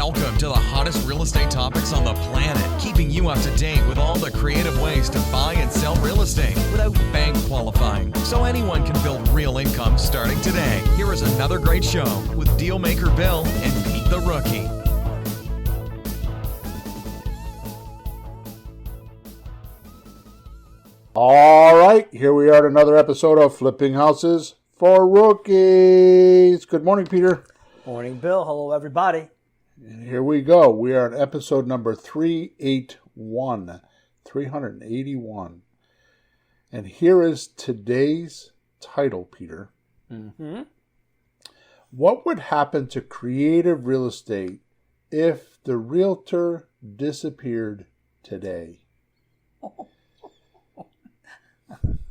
Welcome to the hottest real estate topics on the planet, keeping you up to date with all the creative ways to buy and sell real estate without bank qualifying, so anyone can build real income starting today. Here is another great show with Dealmaker Bill and Pete the Rookie. All right, here we are at another episode of Flipping Houses for Rookies. Good morning, Peter. Morning, Bill. Hello, everybody. And here we go. We are at episode number 381. And here is today's title, Peter. Mm-hmm. What would happen to creative real estate if the realtor disappeared today?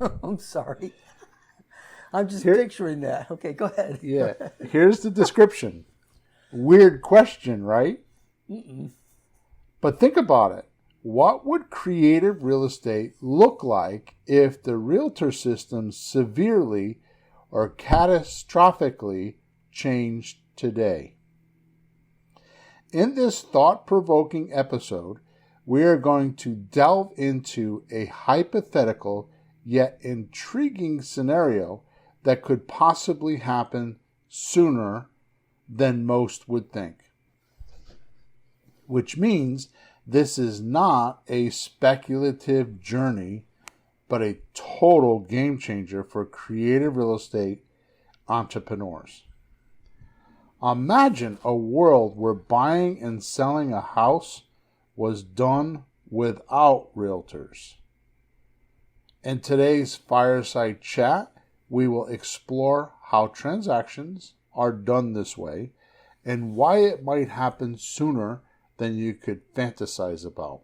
I'm sorry. I'm just picturing that. Okay, go ahead. Yeah, here's the description. Weird question, right? Mm-mm. But think about it. What would creative real estate look like if the realtor system severely or catastrophically changed today? In this thought-provoking episode, we are going to delve into a hypothetical yet intriguing scenario that could possibly happen sooner than most would think. Which means this is not a speculative journey, but a total game changer for creative real estate entrepreneurs. Imagine a world where buying and selling a house was done without realtors. In today's fireside chat, we will explore how transactions are done this way and why it might happen sooner than you could fantasize about.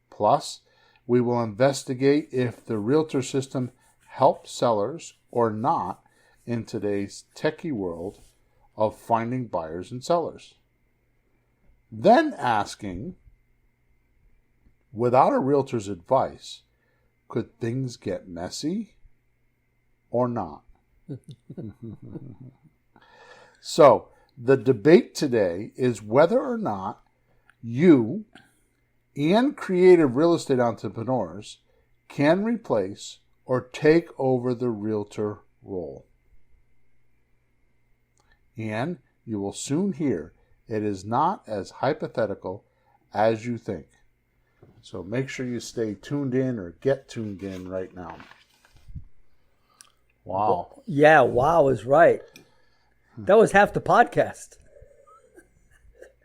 Plus, we will investigate if the realtor system helps sellers or not in today's techie world of finding buyers and sellers. Then asking, without a realtor's advice, could things get messy or not? So, the debate today is whether or not you and creative real estate entrepreneurs can replace or take over the realtor role. And you will soon hear it is not as hypothetical as you think. So make sure you stay tuned in or get tuned in right now. Wow. Yeah, wow is right. That was half the podcast.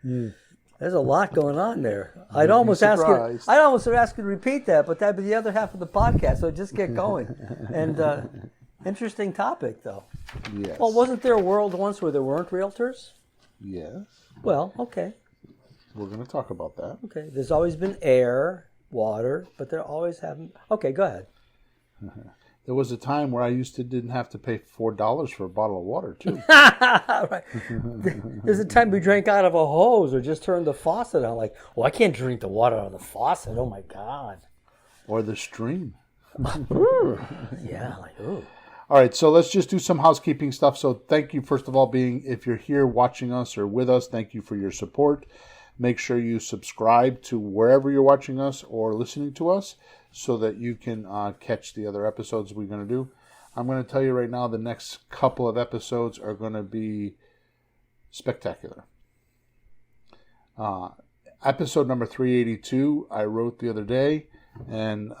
There's a lot going on there. I'd almost ask you to repeat that, but that'd be the other half of the podcast, so just get going. And interesting topic, though. Yes. Well, wasn't there a world once where there weren't realtors? Yes. Well, okay. We're going to talk about that. Okay. There's always been air, water, but there always haven't. Okay, go ahead. There was a time where I didn't have to pay $4 for a bottle of water, too. Right. There's a time we drank out of a hose or just turned the faucet on. Like, I can't drink the water out of the faucet. Oh, my God. Or the stream. Yeah, like, ooh. All right, so let's just do some housekeeping stuff. So thank you, first of all, if you're here watching us or with us, thank you for your support. Make sure you subscribe to wherever you're watching us or listening to us so that you can catch the other episodes we're going to do. I'm going to tell you right now the next couple of episodes are going to be spectacular. Episode number 382 I wrote the other day, and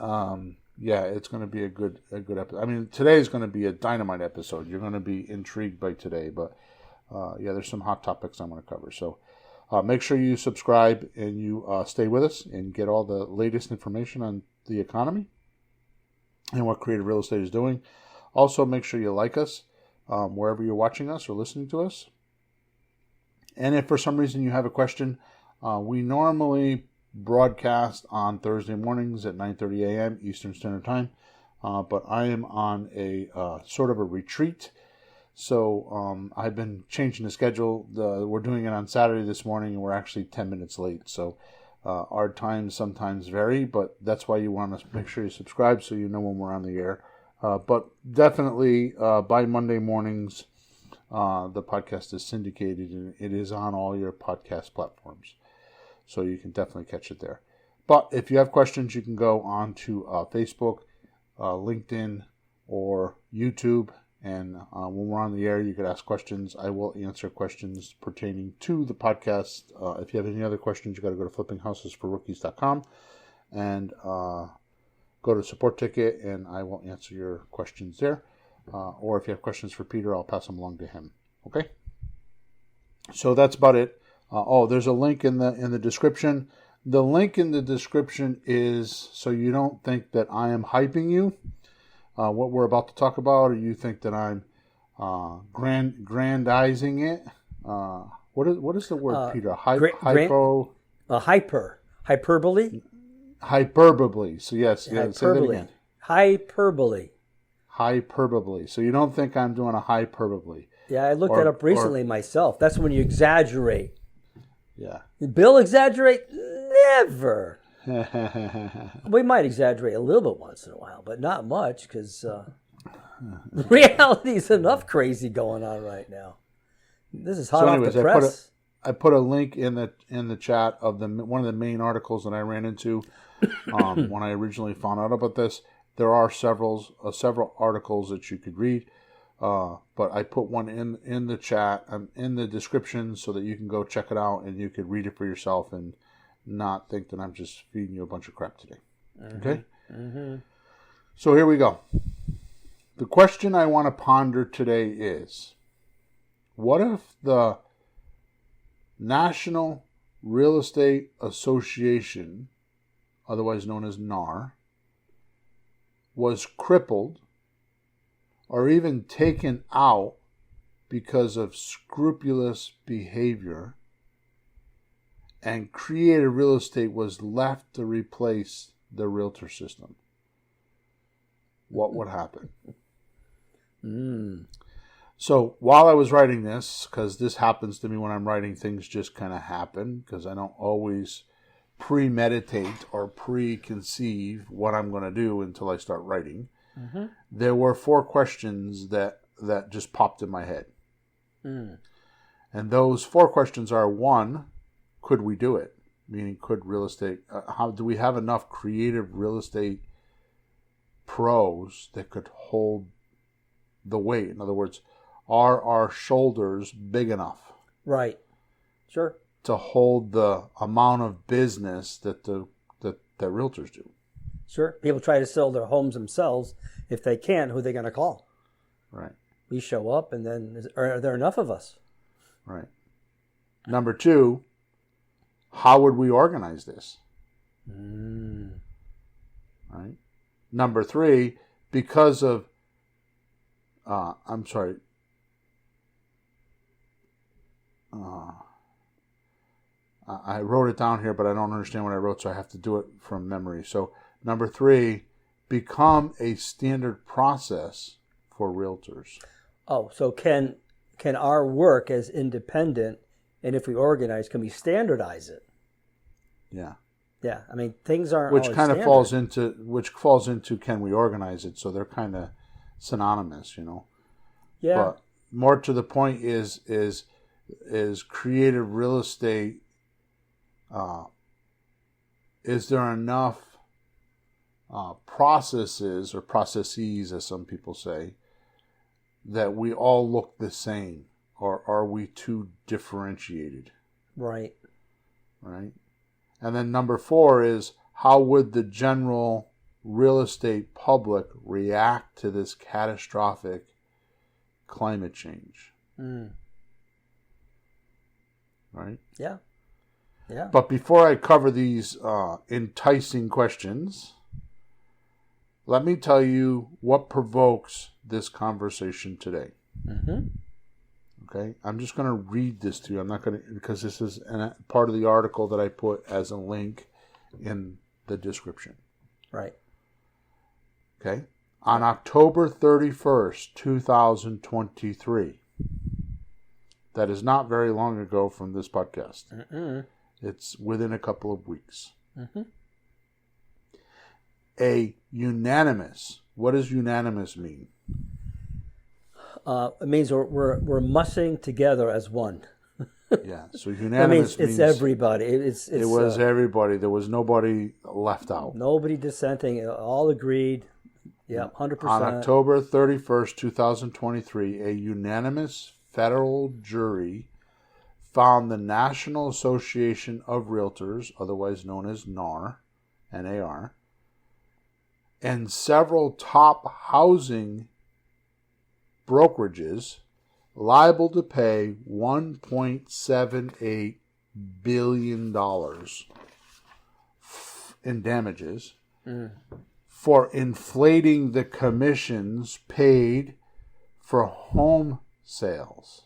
yeah, it's going to be a good episode. I mean, today is going to be a dynamite episode. You're going to be intrigued by today, but yeah, there's some hot topics I'm going to cover. So make sure you subscribe and you stay with us and get all the latest information on the economy and what creative real estate is doing. Also, make sure you like us wherever you're watching us or listening to us. And if for some reason you have a question, we normally broadcast on Thursday mornings at 9:30 a.m. Eastern Standard Time. But I am on a sort of a retreat. So I've been changing the schedule. We're doing it on Saturday this morning, and we're actually 10 minutes late. So our times sometimes vary, but that's why you want to make sure you subscribe so you know when we're on the air. But definitely by Monday mornings, the podcast is syndicated and it is on all your podcast platforms. So you can definitely catch it there. But if you have questions, you can go on to Facebook, LinkedIn, or YouTube. And when we're on the air, you can ask questions. I will answer questions pertaining to the podcast. If you have any other questions, you got to go to flippinghousesforrookies.com and go to support ticket, and I will answer your questions there. Or if you have questions for Peter, I'll pass them along to him. Okay? So that's about it. There's a link in the description. The link in the description is so you don't think that I am hyping you. What we're about to talk about, or you think that I'm grandizing it. What is the word, Peter? Hyperbole. Hyperbole. So yes, say that again. Hyperbole. So you don't think I'm doing a hyperbole? Yeah, I looked that up recently myself. That's when you exaggerate. Yeah. Bill exaggerate? Never. We might exaggerate a little bit once in a while, but not much because reality is enough crazy going on right now. This is hot off the press. I put a link in the chat of one of the main articles that I ran into when I originally found out about this. There are several articles that you could read, but I put one in the chat in the description so that you can go check it out and you could read it for yourself and not think that I'm just feeding you a bunch of crap today. Okay? Mm-hmm. So here we go. The question I want to ponder today is, what if the National Real Estate Association, otherwise known as NAR, was crippled or even taken out because of scrupulous behavior, and creative real estate was left to replace the realtor system? What would happen? So while I was writing this, because this happens to me when I'm writing, things just kind of happen because I don't always premeditate or preconceive what I'm going to do until I start writing. Mm-hmm. There were 4 questions that just popped in my head. And those 4 questions are: 1, could we do it? Meaning, could real estate, how do we have enough creative real estate pros that could hold the weight? In other words, are our shoulders big enough? Right. Sure. To hold the amount of business that realtors do. Sure. People try to sell their homes themselves. If they can't, who are they going to call? Right. We show up, and then are there enough of us? Right. Number 2, how would we organize this? Right. Number 3, because of, I wrote it down here, but I don't understand what I wrote, so I have to do it from memory. So number 3, become a standard process for realtors. Oh, so can our work as independent, and if we organize, can we standardize it? Yeah. Yeah. I mean, things aren't which kind of falls into can we organize it? So they're kind of synonymous, you know. Yeah. But more to the point is creative real estate. Is there enough processes, or processes, as some people say, that we all look the same, or are we too differentiated? Right. Right. And then number 4 is, how would the general real estate public react to this catastrophic climate change? Right? Yeah. Yeah. But before I cover these enticing questions, let me tell you what provokes this conversation today. Mm-hmm. Okay? I'm just going to read this to you. I'm not going to, because this is part of the article that I put as a link in the description. Right. Okay? On October 31st, 2023, that is not very long ago from this podcast. It's within a couple of weeks. Mm-hmm. A unanimous, what does unanimous mean? it means we're mushing together as one. Yeah, so That unanimous means it's everybody. it was everybody. There was nobody left out. Nobody dissenting. All agreed. Yeah, 100%. On October 31st, 2023, a unanimous federal jury found the National Association of Realtors, otherwise known as NAR, N-A-R, and several top housing brokerages liable to pay $1.78 billion in damages for inflating the commissions paid for home sales.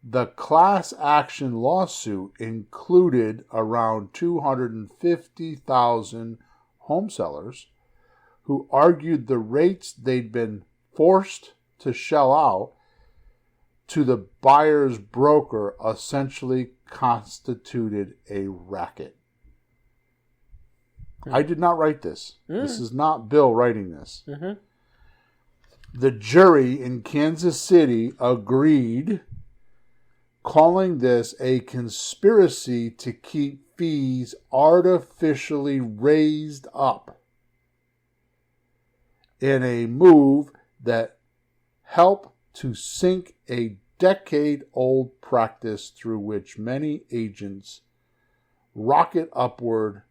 The class action lawsuit included around 250,000 home sellers who argued the rates they'd been forced to shell out to the buyer's broker essentially constituted a racket. I did not write this. This is not Bill writing this. The jury in Kansas City agreed, calling this a conspiracy to keep fees artificially raised up in a move that helped to sink a decade-old practice through which many agents pocket upward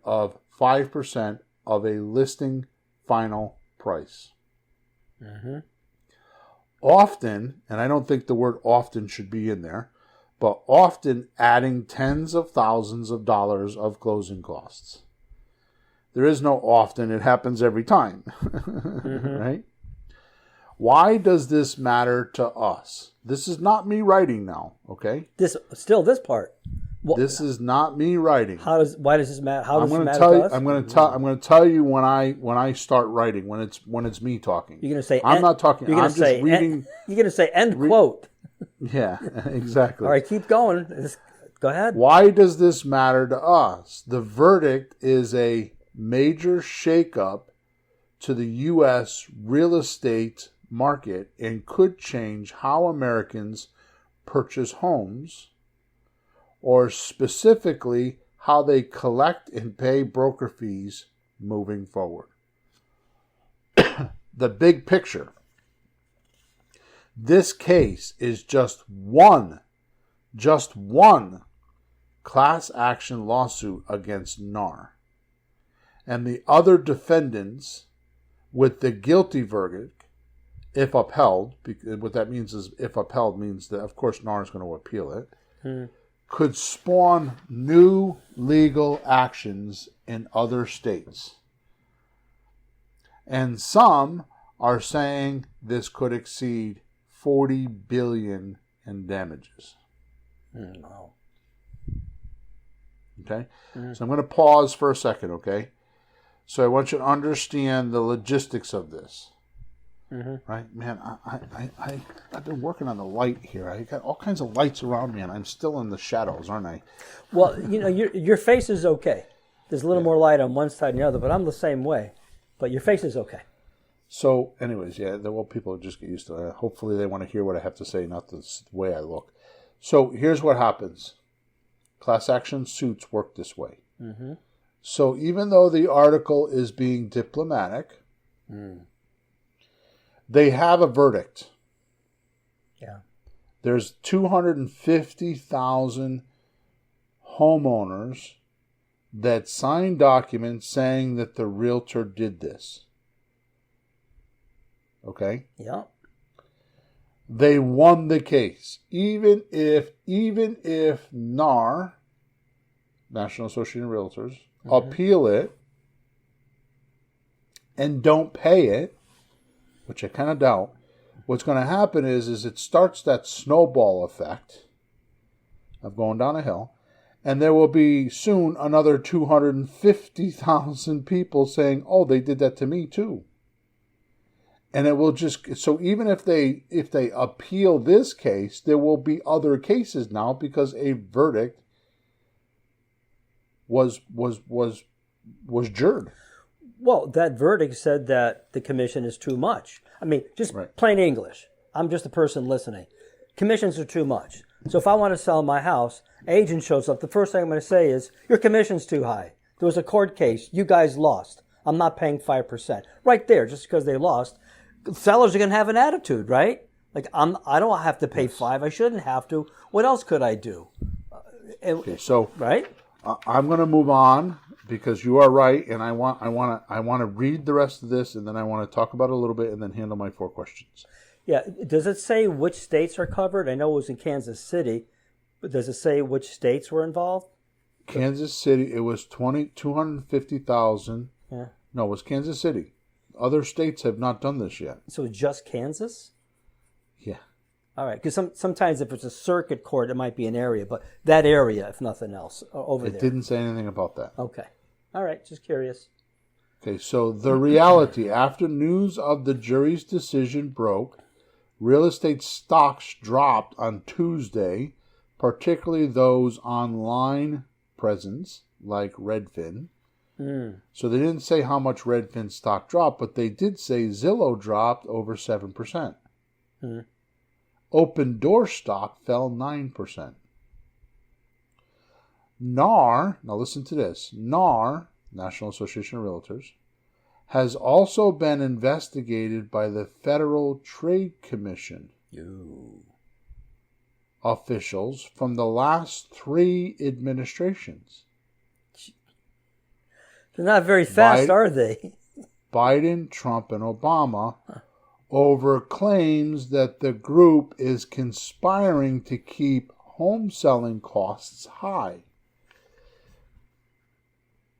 of 5% of a listing final price. Often, and I don't think the word often should be in there, but often adding tens of thousands of dollars of closing costs. There is no often, it happens every time, right? Why does this matter to us? This is not me writing now, okay? This part. This is not me writing. Why does this matter? How does it matter to us? I'm going to tell you when I start writing, when it's me talking. You're going to say I'm not talking. You're going to say reading. You're going to say end quote. Yeah, exactly. All right, keep going. Go ahead. Why does this matter to us? The verdict is a major shakeup to the U.S. real estate market and could change how Americans purchase homes, or specifically how they collect and pay broker fees moving forward. The big picture. This case is just one class action lawsuit against NAR. And the other defendants, with the guilty verdict, if upheld, what that means is, if upheld means that, of course, NAR is going to appeal it, could spawn new legal actions in other states. And some are saying this could exceed $40 billion in damages. Wow. Okay? So I'm going to pause for a second, okay? So I want you to understand the logistics of this. Right? Man, I've been working on the light here. I got all kinds of lights around me, and I'm still in the shadows, aren't I? Well, your face is okay. There's a little more light on one side than the other, but I'm the same way. But your face is okay. So, anyways, yeah, people just get used to it. Hopefully they want to hear what I have to say, not the way I look. So here's what happens. Class action suits work this way. So even though the article is being diplomatic, they have a verdict. Yeah. There's 250,000 homeowners that signed documents saying that the realtor did this. Okay? Yeah. They won the case. Even if NAR, National Association of Realtors, appeal it and don't pay it, which I kind of doubt, what's going to happen is it starts that snowball effect of going down a hill, and there will be soon another 250,000 people saying, oh, they did that to me too. And it will just, so even if they appeal this case, there will be other cases now because a verdict was jured. Well, that verdict said that the commission is too much. I mean, just plain English. I'm just a person listening. Commissions are too much. So if I want to sell my house, agent shows up. The first thing I'm going to say is, your commission's too high. There was a court case. You guys lost. I'm not paying 5%. Right there, just because they lost. Sellers are going to have an attitude, right? Like, I don't have to pay 5. I shouldn't have to. What else could I do? Okay, so right? I'm going to move on because you are right, and I want to read the rest of this, and then I want to talk about it a little bit, and then handle my 4 questions. Yeah. Does it say which states are covered? I know it was in Kansas City, but does it say which states were involved? Kansas City, it was 250,000. Yeah. No, it was Kansas City. Other states have not done this yet. So just Kansas? Yeah. All right, because sometimes if it's a circuit court, it might be an area, but that area, if nothing else, over there. It didn't say anything about that. Okay. All right, just curious. Okay, so the reality, after news of the jury's decision broke, real estate stocks dropped on Tuesday, particularly those online presence like Redfin. So they didn't say how much Redfin stock dropped, but they did say Zillow dropped over 7%. Open Door stock fell 9%. NAR, now listen to this, NAR, National Association of Realtors, has also been investigated by the Federal Trade Commission officials from the last 3 administrations. They're not very fast, are they? Biden, Trump, and Obama over claims that the group is conspiring to keep home selling costs high.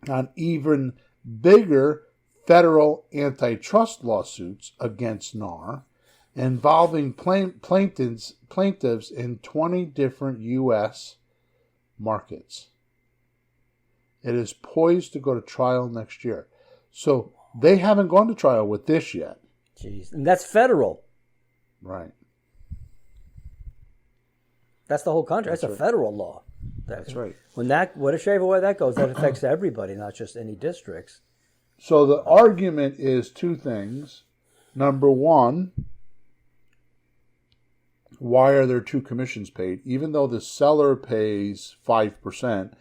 On even bigger federal antitrust lawsuits against NAR involving plaintiffs in 20 different U.S. markets. It is poised to go to trial next year. So they haven't gone to trial with this yet. Jeez, and that's federal. Right. That's the whole country. That's a federal law. That's right. Whichever way that goes, that affects everybody, not just any districts. So the argument is 2 things. Number 1, why are there 2 commissions paid? Even though the seller pays 5%,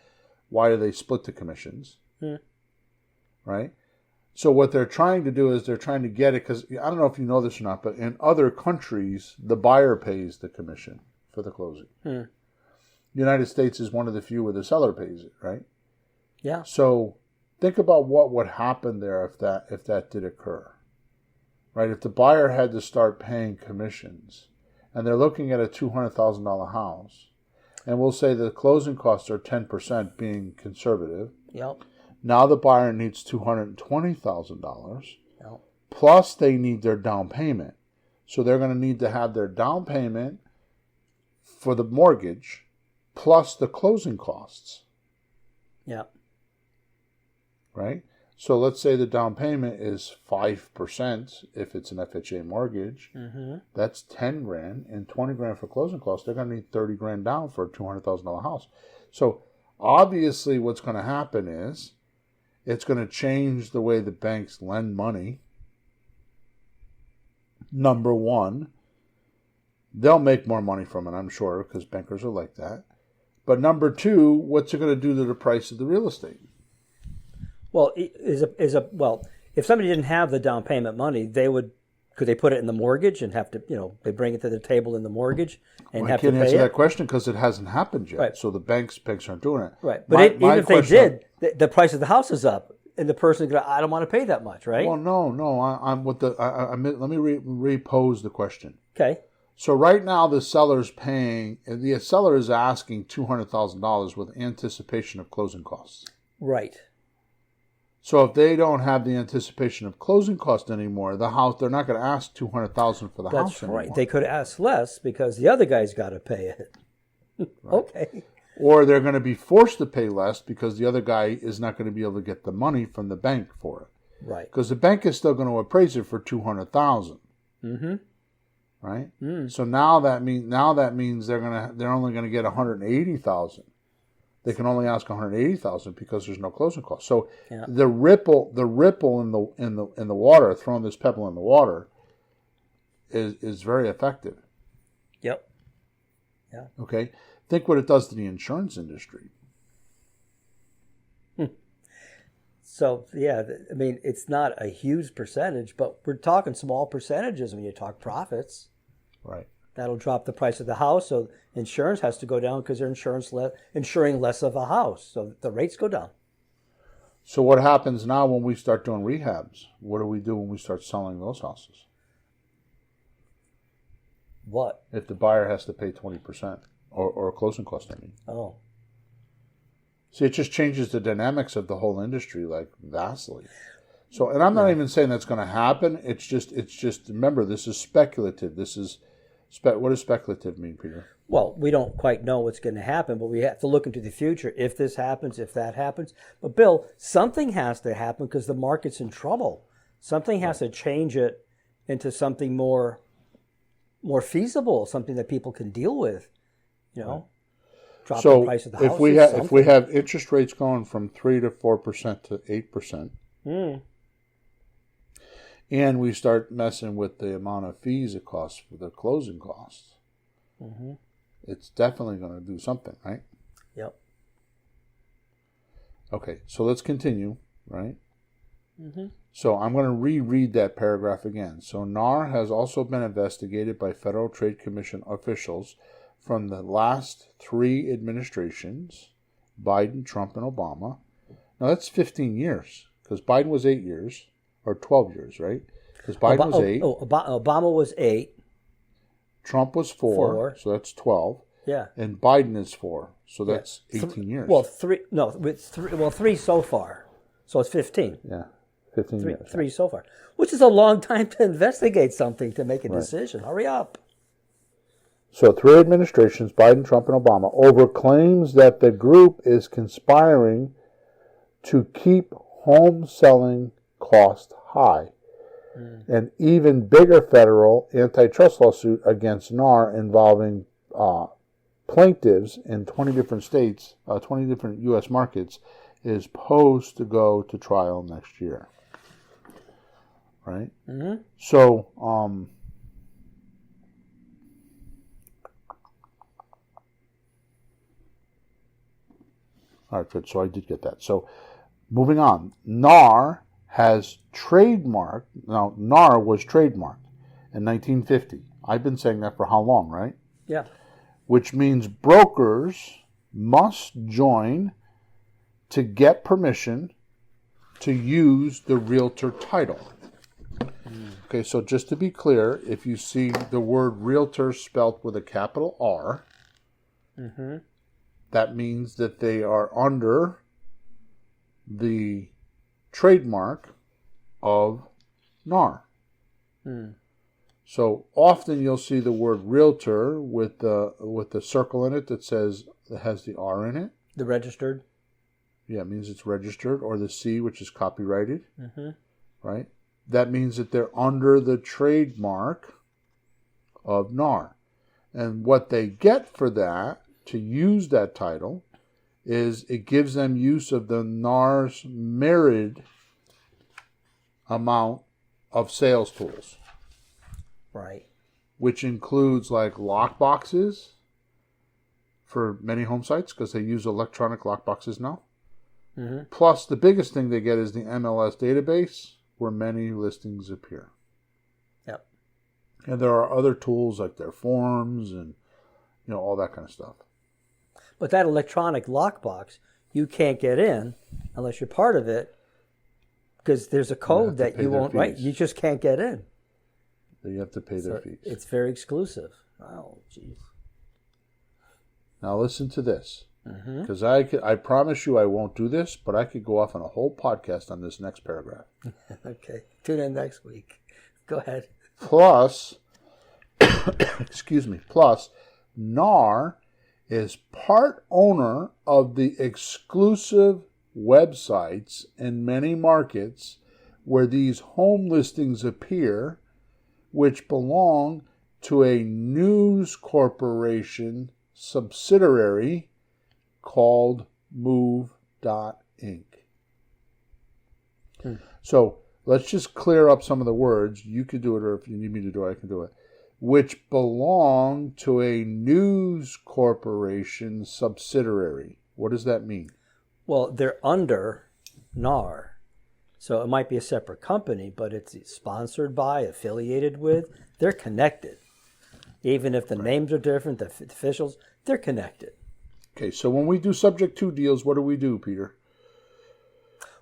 why do they split the commissions? Right? So what they're trying to do is they're trying to get it, because I don't know if you know this or not, but in other countries, the buyer pays the commission for the closing. The United States is one of the few where the seller pays it, right? Yeah. So think about what would happen there if that did occur, right? If the buyer had to start paying commissions, and they're looking at a $200,000 house, and we'll say the closing costs are 10%, being conservative. Yep. Now the buyer needs $220,000, Yep. plus they need their down payment. So they're going to need to have their down payment for the mortgage, plus the closing costs. Yep. Right? So let's say the down payment is 5% if it's an FHA mortgage. That's $10,000 and $20,000 for closing costs. They're going to need $30,000 down for a $200,000 house. So obviously what's going to happen is it's going to change the way the banks lend money. Number 1, they'll make more money from it, I'm sure, because bankers are like that. But number 2, what's it going to do to the price of the real estate? Well, if somebody didn't have the down payment money, could they put it in the mortgage and have to, they bring it to the table in the mortgage and have to pay it? I can't answer that question because it hasn't happened yet. Right. So the banks aren't doing it. Right. But even if they did, the price of the house is up, and the person goes, I don't want to pay that much, right? Well, no. Let me repose the question. Okay. So right now the seller is asking $200,000 with anticipation of closing costs. Right. So if they don't have the anticipation of closing costs anymore, they're not going to ask $200,000 for the house anymore. That's right. They could ask less because the other guy's got to pay it. Right. Okay. Or they're going to be forced to pay less because the other guy is not going to be able to get the money from the bank for it. Right. Because the bank is still going to appraise it for $200,000. Right. So now that means they're only going to get $180,000. They can only ask 180,000 because there's no closing costs. So Yeah. the ripple in the water, throwing this pebble in the water, is very effective. Yep. Yeah. Okay, think what it does to the insurance industry. So, yeah, I mean, it's not a huge percentage, but we're talking small percentages when you talk profits. Right. That'll drop the price of the house, so insurance has to go down because they're insuring less of a house, so the rates go down. So what happens now when we start doing rehabs? What do we do when we start selling those houses? What? If the buyer has to pay 20% or a closing cost, I mean. Oh. See, it just changes the dynamics of the whole industry, like, vastly. So, and I'm not even saying that's going to happen. It's just. Remember, this is speculative. This is, what does speculative mean, Peter? Well, we don't quite know what's going to happen, but we have to look into the future. If this happens, if that happens. But Bill, something has to happen because the market's in trouble. Something has to change it into something more feasible, something that people can deal with. You know. Right. Drop the price of the house. If we have interest rates going from 3 to 4% to 8%, and we start messing with the amount of fees it costs for the closing costs, it's definitely going to do something, right? Yep. Okay, so let's continue, right? So I'm going to reread that paragraph again. So NAR has also been investigated by Federal Trade Commission officials from the last 3 administrations, Biden, Trump, and Obama. Now, that's 15 years, because Biden was 8 years, or 12 years, right? Because Biden was 8. Obama was 8. Trump was 4, so that's 12. Yeah. And Biden is 4, so that's 18 years. Well, 3 so far. So it's 15. Yeah, 15 years. 3 so far, which is a long time to investigate something, to make a decision. Hurry up. So 3 administrations, Biden, Trump, and Obama, over claims that the group is conspiring to keep home selling costs high. An even bigger federal antitrust lawsuit against NAR involving plaintiffs in 20 different states, 20 different U.S. markets, is posed to go to trial next year. Right? So, all right, good. So I did get that. So moving on. NAR has trademarked. Now, NAR was trademarked in 1950. I've been saying that for how long, right? Yeah. Which means brokers must join to get permission to use the Realtor title. Okay, so just to be clear, if you see the word Realtor spelled with a capital R, that means that they are under the trademark of NAR. So often you'll see the word Realtor with the circle in it that has the R in it. The registered. Yeah, it means it's registered, or the C, which is copyrighted. Right? That means that they're under the trademark of NAR. And what they get for that, to use that title, is it gives them use of the NAR's myriad amount of sales tools. Right. Which includes like lock boxes for many home sites, because they use electronic lock boxes now. Plus, the biggest thing they get is the MLS database, where many listings appear. Yep. And there are other tools like their forms and all that kind of stuff. But that electronic lockbox, you can't get in unless you're part of it, because there's a code that you won't write. You just can't get in. You have to pay their fees. It's very exclusive. Oh, jeez. Now listen to this, because I promise you I won't do this, but I could go off on a whole podcast on this next paragraph. Okay, tune in next week. Go ahead. Plus, plus, NAR is part owner of the exclusive websites in many markets where these home listings appear, which belong to a news corporation subsidiary called Inc. So let's just clear up some of the words. You could do it, or if you need me to do it, I can do it. Which belong to a News Corporation subsidiary. What does that mean? Well, they're under NAR. So it might be a separate company, but it's sponsored by, affiliated with. They're connected. Even if the names are different, the officials, they're connected. Okay, so when we do subject to deals, what do, Peter?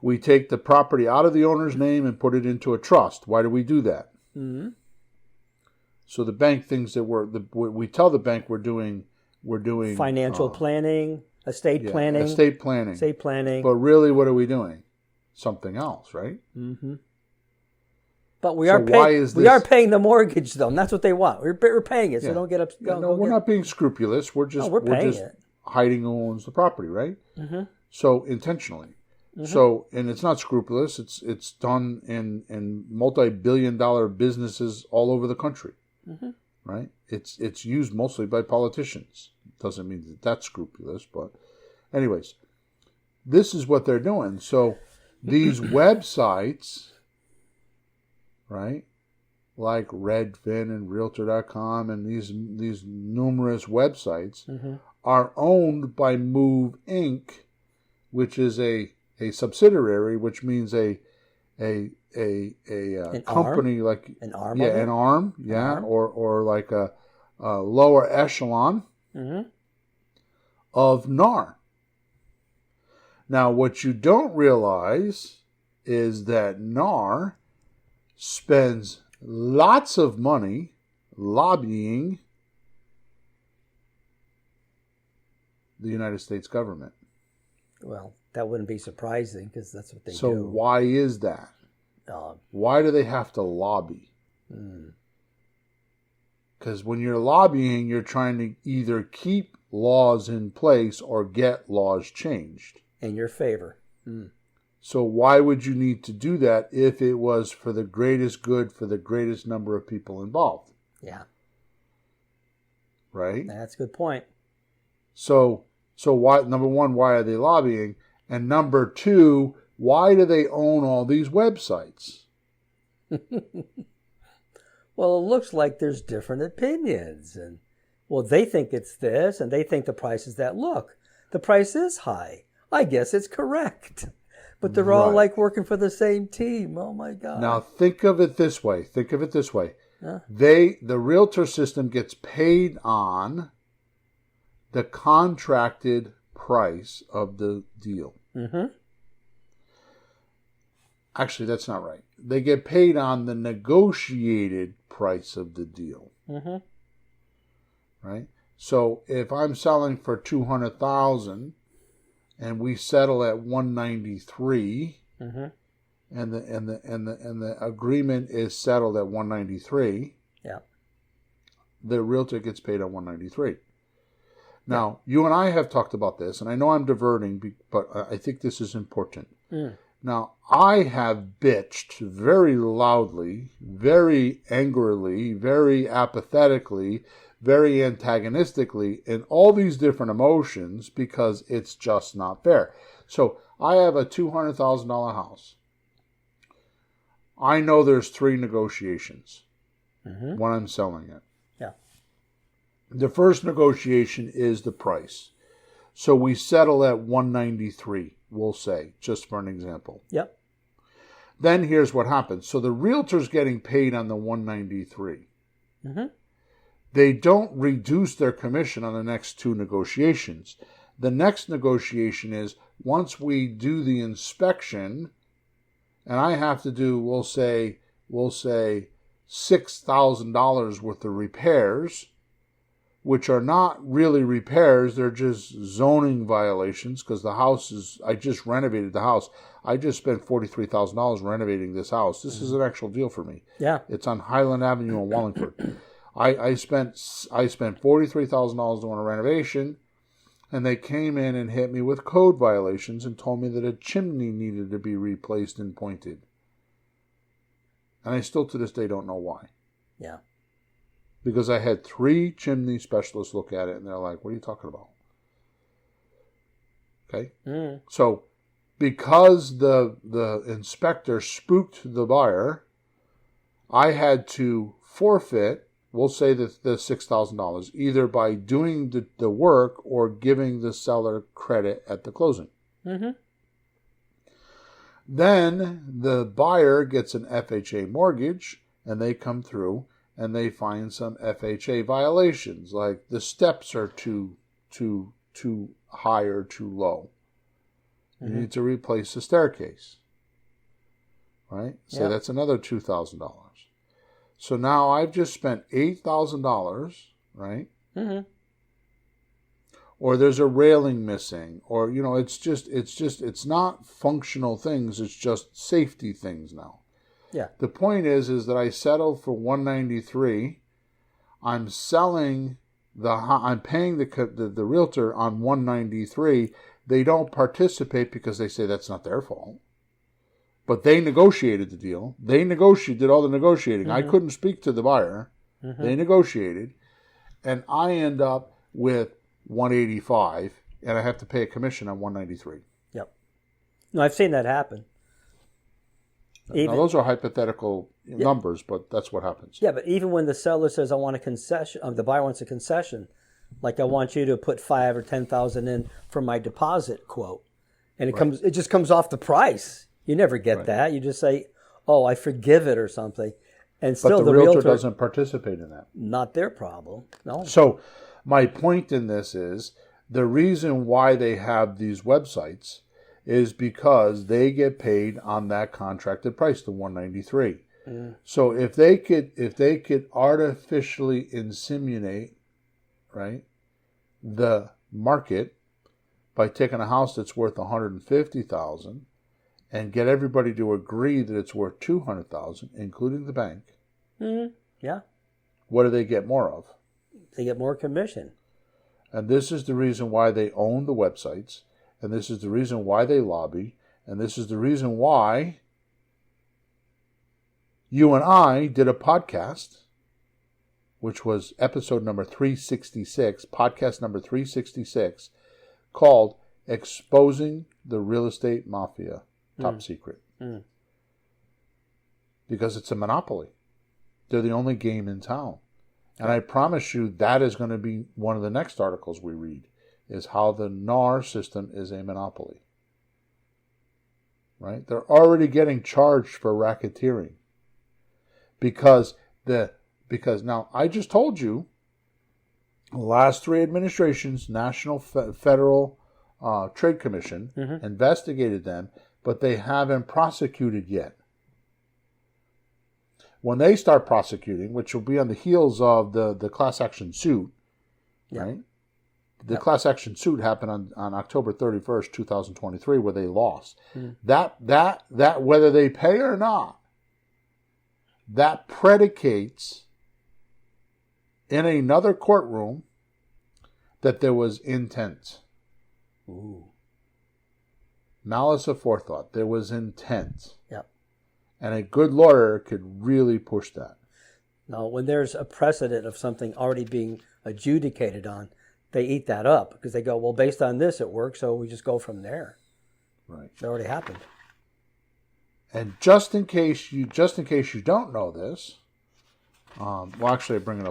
We take the property out of the owner's name and put it into a trust. Why do we do that? Mm-hmm. So the bank thinks that we tell the bank we're doing financial planning, estate planning. But really, what are we doing? Something else, right? Mm-hmm. But we are paying the mortgage though, and that's what they want. We're paying it, so don't get upset. We're not being scrupulous. We're just hiding who owns the property, right? Mm-hmm. So intentionally. Mm-hmm. So, and it's not scrupulous. It's done in multi-billion-dollar businesses all over the country, right? It's used mostly by politicians. Doesn't mean that that's scrupulous, but anyways, this is what they're doing. So these websites, right, like Redfin and Realtor.com and these numerous websites are owned by Move Inc., which is a subsidiary, which means a company arm? like an arm, an arm, or like a lower echelon of NAR. Now, what you don't realize is that NAR spends lots of money lobbying the United States government. Well, that wouldn't be surprising because that's what they do. So why is that? Why do they have to lobby? Because when you're lobbying, you're trying to either keep laws in place or get laws changed. In your favor. So why would you need to do that if it was for the greatest good for the greatest number of people involved? Yeah. Right? That's a good point. So why, number one, why are they lobbying? And number two, why do they own all these websites? Well, it looks like there's different opinions. And they think it's this, and they think the price is that. Look, the price is high. I guess it's correct. But they're all like working for the same team. Oh my God. Now think of it this way. The Realtor system gets paid on the contracted price of the deal. Actually, that's not right. They get paid on the negotiated price of the deal. Right? So if I'm selling for $200,000 and we settle at $193, and the agreement is settled at $193, the Realtor gets paid on $193. Now, you and I have talked about this, and I know I'm diverting, but I think this is important. Now, I have bitched very loudly, very angrily, very apathetically, very antagonistically in all these different emotions because it's just not fair. So, I have a $200,000 house. I know there's 3 negotiations when I'm selling it. The first negotiation is the price. So we settle at $193, we'll say, just for an example. Yep. Then here's what happens. So the Realtor's getting paid on the $193. They don't reduce their commission on the next 2 negotiations. The next negotiation is once we do the inspection, and I have to do, we'll say $6,000 worth of repairs, which are not really repairs, they're just zoning violations because the house is, I just renovated the house. I just spent $43,000 renovating this house. This is an actual deal for me. Yeah. It's on Highland Avenue in Wallingford. I spent $43,000 doing a renovation, and they came in and hit me with code violations and told me that a chimney needed to be replaced and pointed. And I still to this day don't know why. Yeah. Because I had 3 chimney specialists look at it, and they're like, what are you talking about? Okay? So because the inspector spooked the buyer, I had to forfeit, we'll say the $6,000, either by doing the work or giving the seller credit at the closing. Then the buyer gets an FHA mortgage, and they come through and they find some FHA violations, like the steps are too high or too low. You need to replace the staircase. Right? So that's another $2,000. So now I've just spent $8,000, right? Or there's a railing missing, or it's not functional things, it's just safety things now. Yeah. The point is that I settled for $193. I'm selling I'm paying the realtor on $193. They don't participate because they say that's not their fault. But they negotiated the deal. They did all the negotiating. I couldn't speak to the buyer. They negotiated, and I end up with $185, and I have to pay a commission on $193. Yep. No, I've seen that happen. Now, those are hypothetical numbers, but that's what happens. Yeah, but even when the seller says, I want a concession, the buyer wants a concession, like I want you to put $5,000 or $10,000 in for my deposit quote, and it just comes off the price. You never get that. You just say, oh, I forgive it or something. And still but the realtor doesn't participate in that. Not their problem. No. So my point in this is the reason why they have these websites is because they get paid on that contracted price, the $193. So if they could artificially inseminate, right, the market by taking a house that's worth $150,000 and get everybody to agree that it's worth $200,000, including the bank. Yeah. What do they get more of? They get more commission. And this is the reason why they own the websites. And this is the reason why they lobby. And this is the reason why you and I did a podcast, which was episode number 366, podcast number 366, called Exposing the Real Estate Mafia, Top Secret. Because it's a monopoly. They're the only game in town. And I promise you that is going to be one of the next articles we read, is how the NAR system is a monopoly. Right? They're already getting charged for racketeering. Because now, I just told you, the last three administrations, National Federal Trade Commission, investigated them, but they haven't prosecuted yet. When they start prosecuting, which will be on the heels of the class action suit, right? The class action suit happened on October 31st, 2023, where they lost. That whether they pay or not, that predicates in another courtroom that there was intent. Malice aforethought. There was intent. Yep. And a good lawyer could really push that. Now, when there's a precedent of something already being adjudicated on, they eat that up because they go, well, based on this, it works, so we just go from there. Right. It already happened. And just in case you don't know this, well, actually, I'll bring it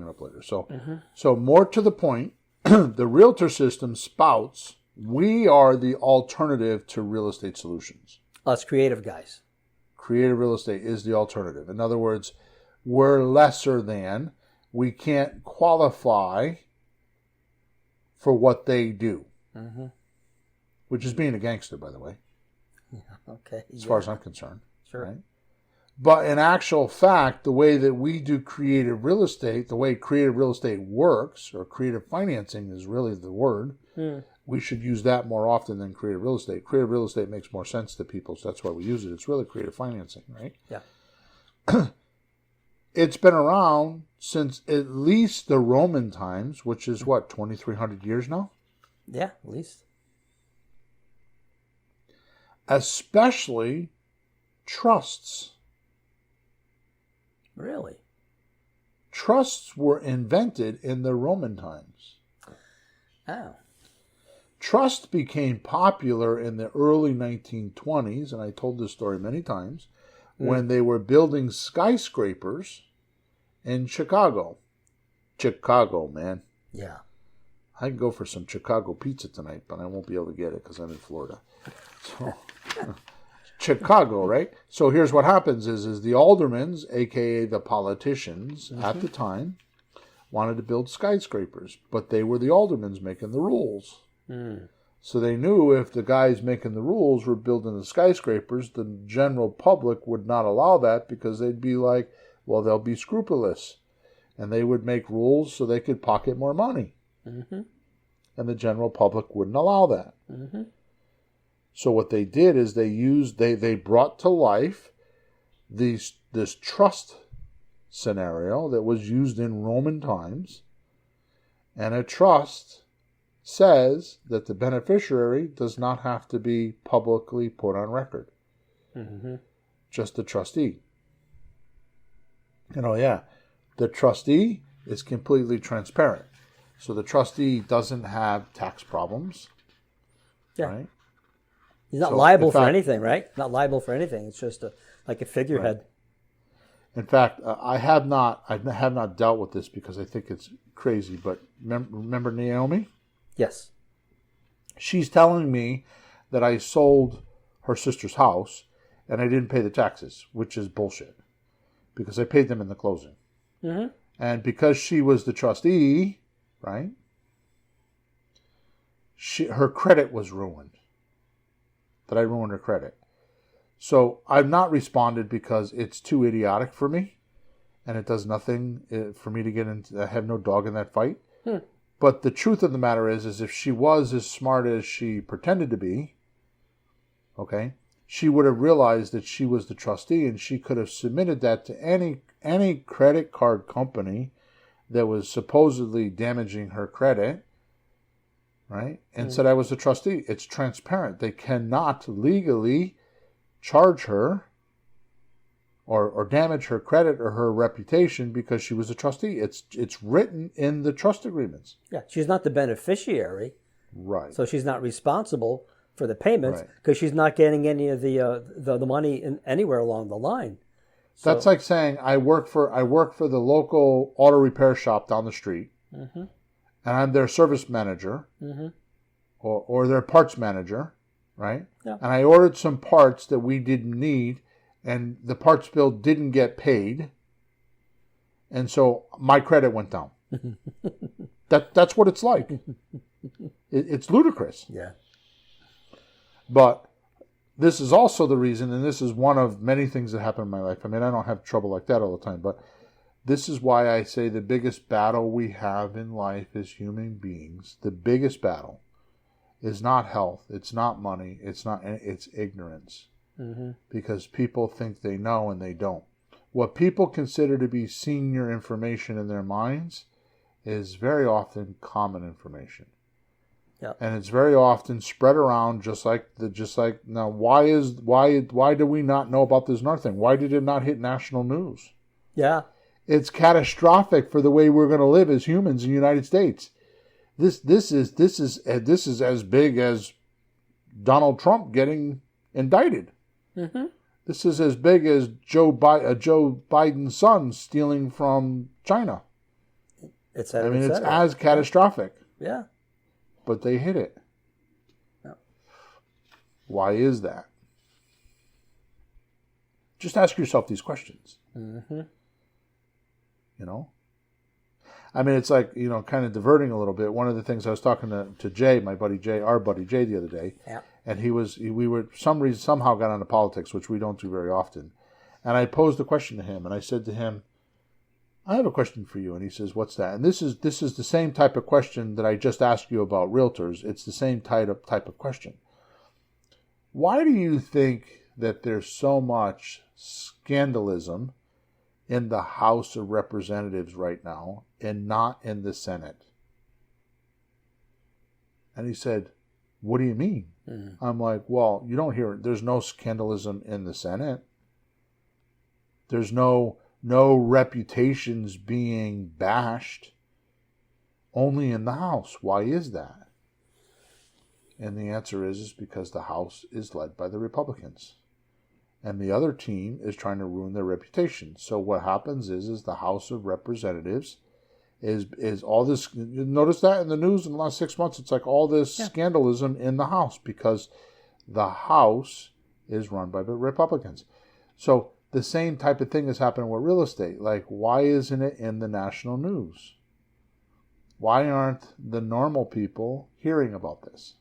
up later. So more to the point, the Realtor system spouts, we are the alternative to real estate solutions. Us creative guys. Creative real estate is the alternative. In other words, we're lesser than. We can't qualify for what they do. Which is being a gangster, by the way. Okay. As far as I'm concerned. Sure. Right? But in actual fact, the way that we do creative real estate, the way creative real estate works, or creative financing is really the word, we should use that more often than creative real estate. Creative real estate makes more sense to people, so that's why we use it. It's really creative financing, right? Yeah. It's been around since at least the Roman times, which is what, 2,300 years now? Yeah, at least. Especially trusts. Really? Trusts were invented in the Roman times. Oh. Trust became popular in the early 1920s, and I told this story many times, when they were building skyscrapers in Chicago. Chicago, man. Yeah. I can go for some Chicago pizza tonight, but I won't be able to get it because I'm in Florida. So, Chicago, right? So here's what happens is the aldermans, a.k.a. the politicians at the time, wanted to build skyscrapers, but they were the aldermans making the rules. So they knew if the guys making the rules were building the skyscrapers, the general public would not allow that because they'd be like, well, they'll be scrupulous. And they would make rules so they could pocket more money. And the general public wouldn't allow that. So what they did is they brought to life this trust scenario that was used in Roman times. And a trust says that the beneficiary does not have to be publicly put on record. Just the trustee. The trustee is completely transparent. So the trustee doesn't have tax problems. Yeah. Right? He's not liable for anything, right? Not liable for anything. It's just like a figurehead. Right. In fact, I have not dealt with this because I think it's crazy. But remember Naomi? Yes. She's telling me that I sold her sister's house and I didn't pay the taxes, which is bullshit, because I paid them in the closing. And because she was the trustee, right? Her credit was ruined. That I ruined her credit. So I've not responded because it's too idiotic for me, and it does nothing for me to get into. I have no dog in that fight. But the truth of the matter is if she was as smart as she pretended to be, okay, she would have realized that she was the trustee, and she could have submitted that to any credit card company that was supposedly damaging her credit, right? And said I was the trustee. It's transparent. They cannot legally charge her or damage her credit or her reputation because she was a trustee. It's written in the trust agreements. Yeah, she's not the beneficiary. Right. So she's not responsible for the payments because she's not getting any of the money anywhere along the line. So, that's like saying I work for the local auto repair shop down the street, and I'm their service manager, or their parts manager, right? Yeah. And I ordered some parts that we didn't need, and the parts bill didn't get paid, and so my credit went down. That's what it's like. It's ludicrous. Yeah. But this is also the reason, and this is one of many things that happen in my life. I mean, I don't have trouble like that all the time, but this is why I say the biggest battle we have in life as human beings, the biggest battle, is not health, it's not money, it's ignorance. Because people think they know and they don't. What people consider to be senior information in their minds is very often common information. Yep. And it's very often spread around just like now. Why do we not know about this North thing? Why did it not hit national news? Yeah, it's catastrophic for the way we're going to live as humans in the United States. This is as big as Donald Trump getting indicted. This is as big as Joe Biden's son stealing from China. It's as catastrophic. Yeah. But they hid it. Yeah. Why is that? Just ask yourself these questions. You know? I mean, it's like, kind of diverting a little bit. One of the things I was talking to Jay, our buddy Jay, the other day, and we were somehow got into politics, which we don't do very often. And I posed a question to him, and I said to him, I have a question for you. And he says, what's that? And this is the same type of question that I just asked you about realtors. It's the same type of question. Why do you think that there's so much scandalism in the House of Representatives right now and not in the Senate? And he said, what do you mean? I'm like, well, you don't hear it. There's no scandalism in the Senate. There's no reputations being bashed. Only in the House. Why is that? And the answer is because the House is led by the Republicans. And the other team is trying to ruin their reputation. So what happens is the House of Representatives is all this. You notice that in the news in the last 6 months, it's like all this scandalism in the House because the House is run by the Republicans. So the same type of thing is happening with real estate. Like, why isn't it in the national news? Why aren't the normal people hearing about this?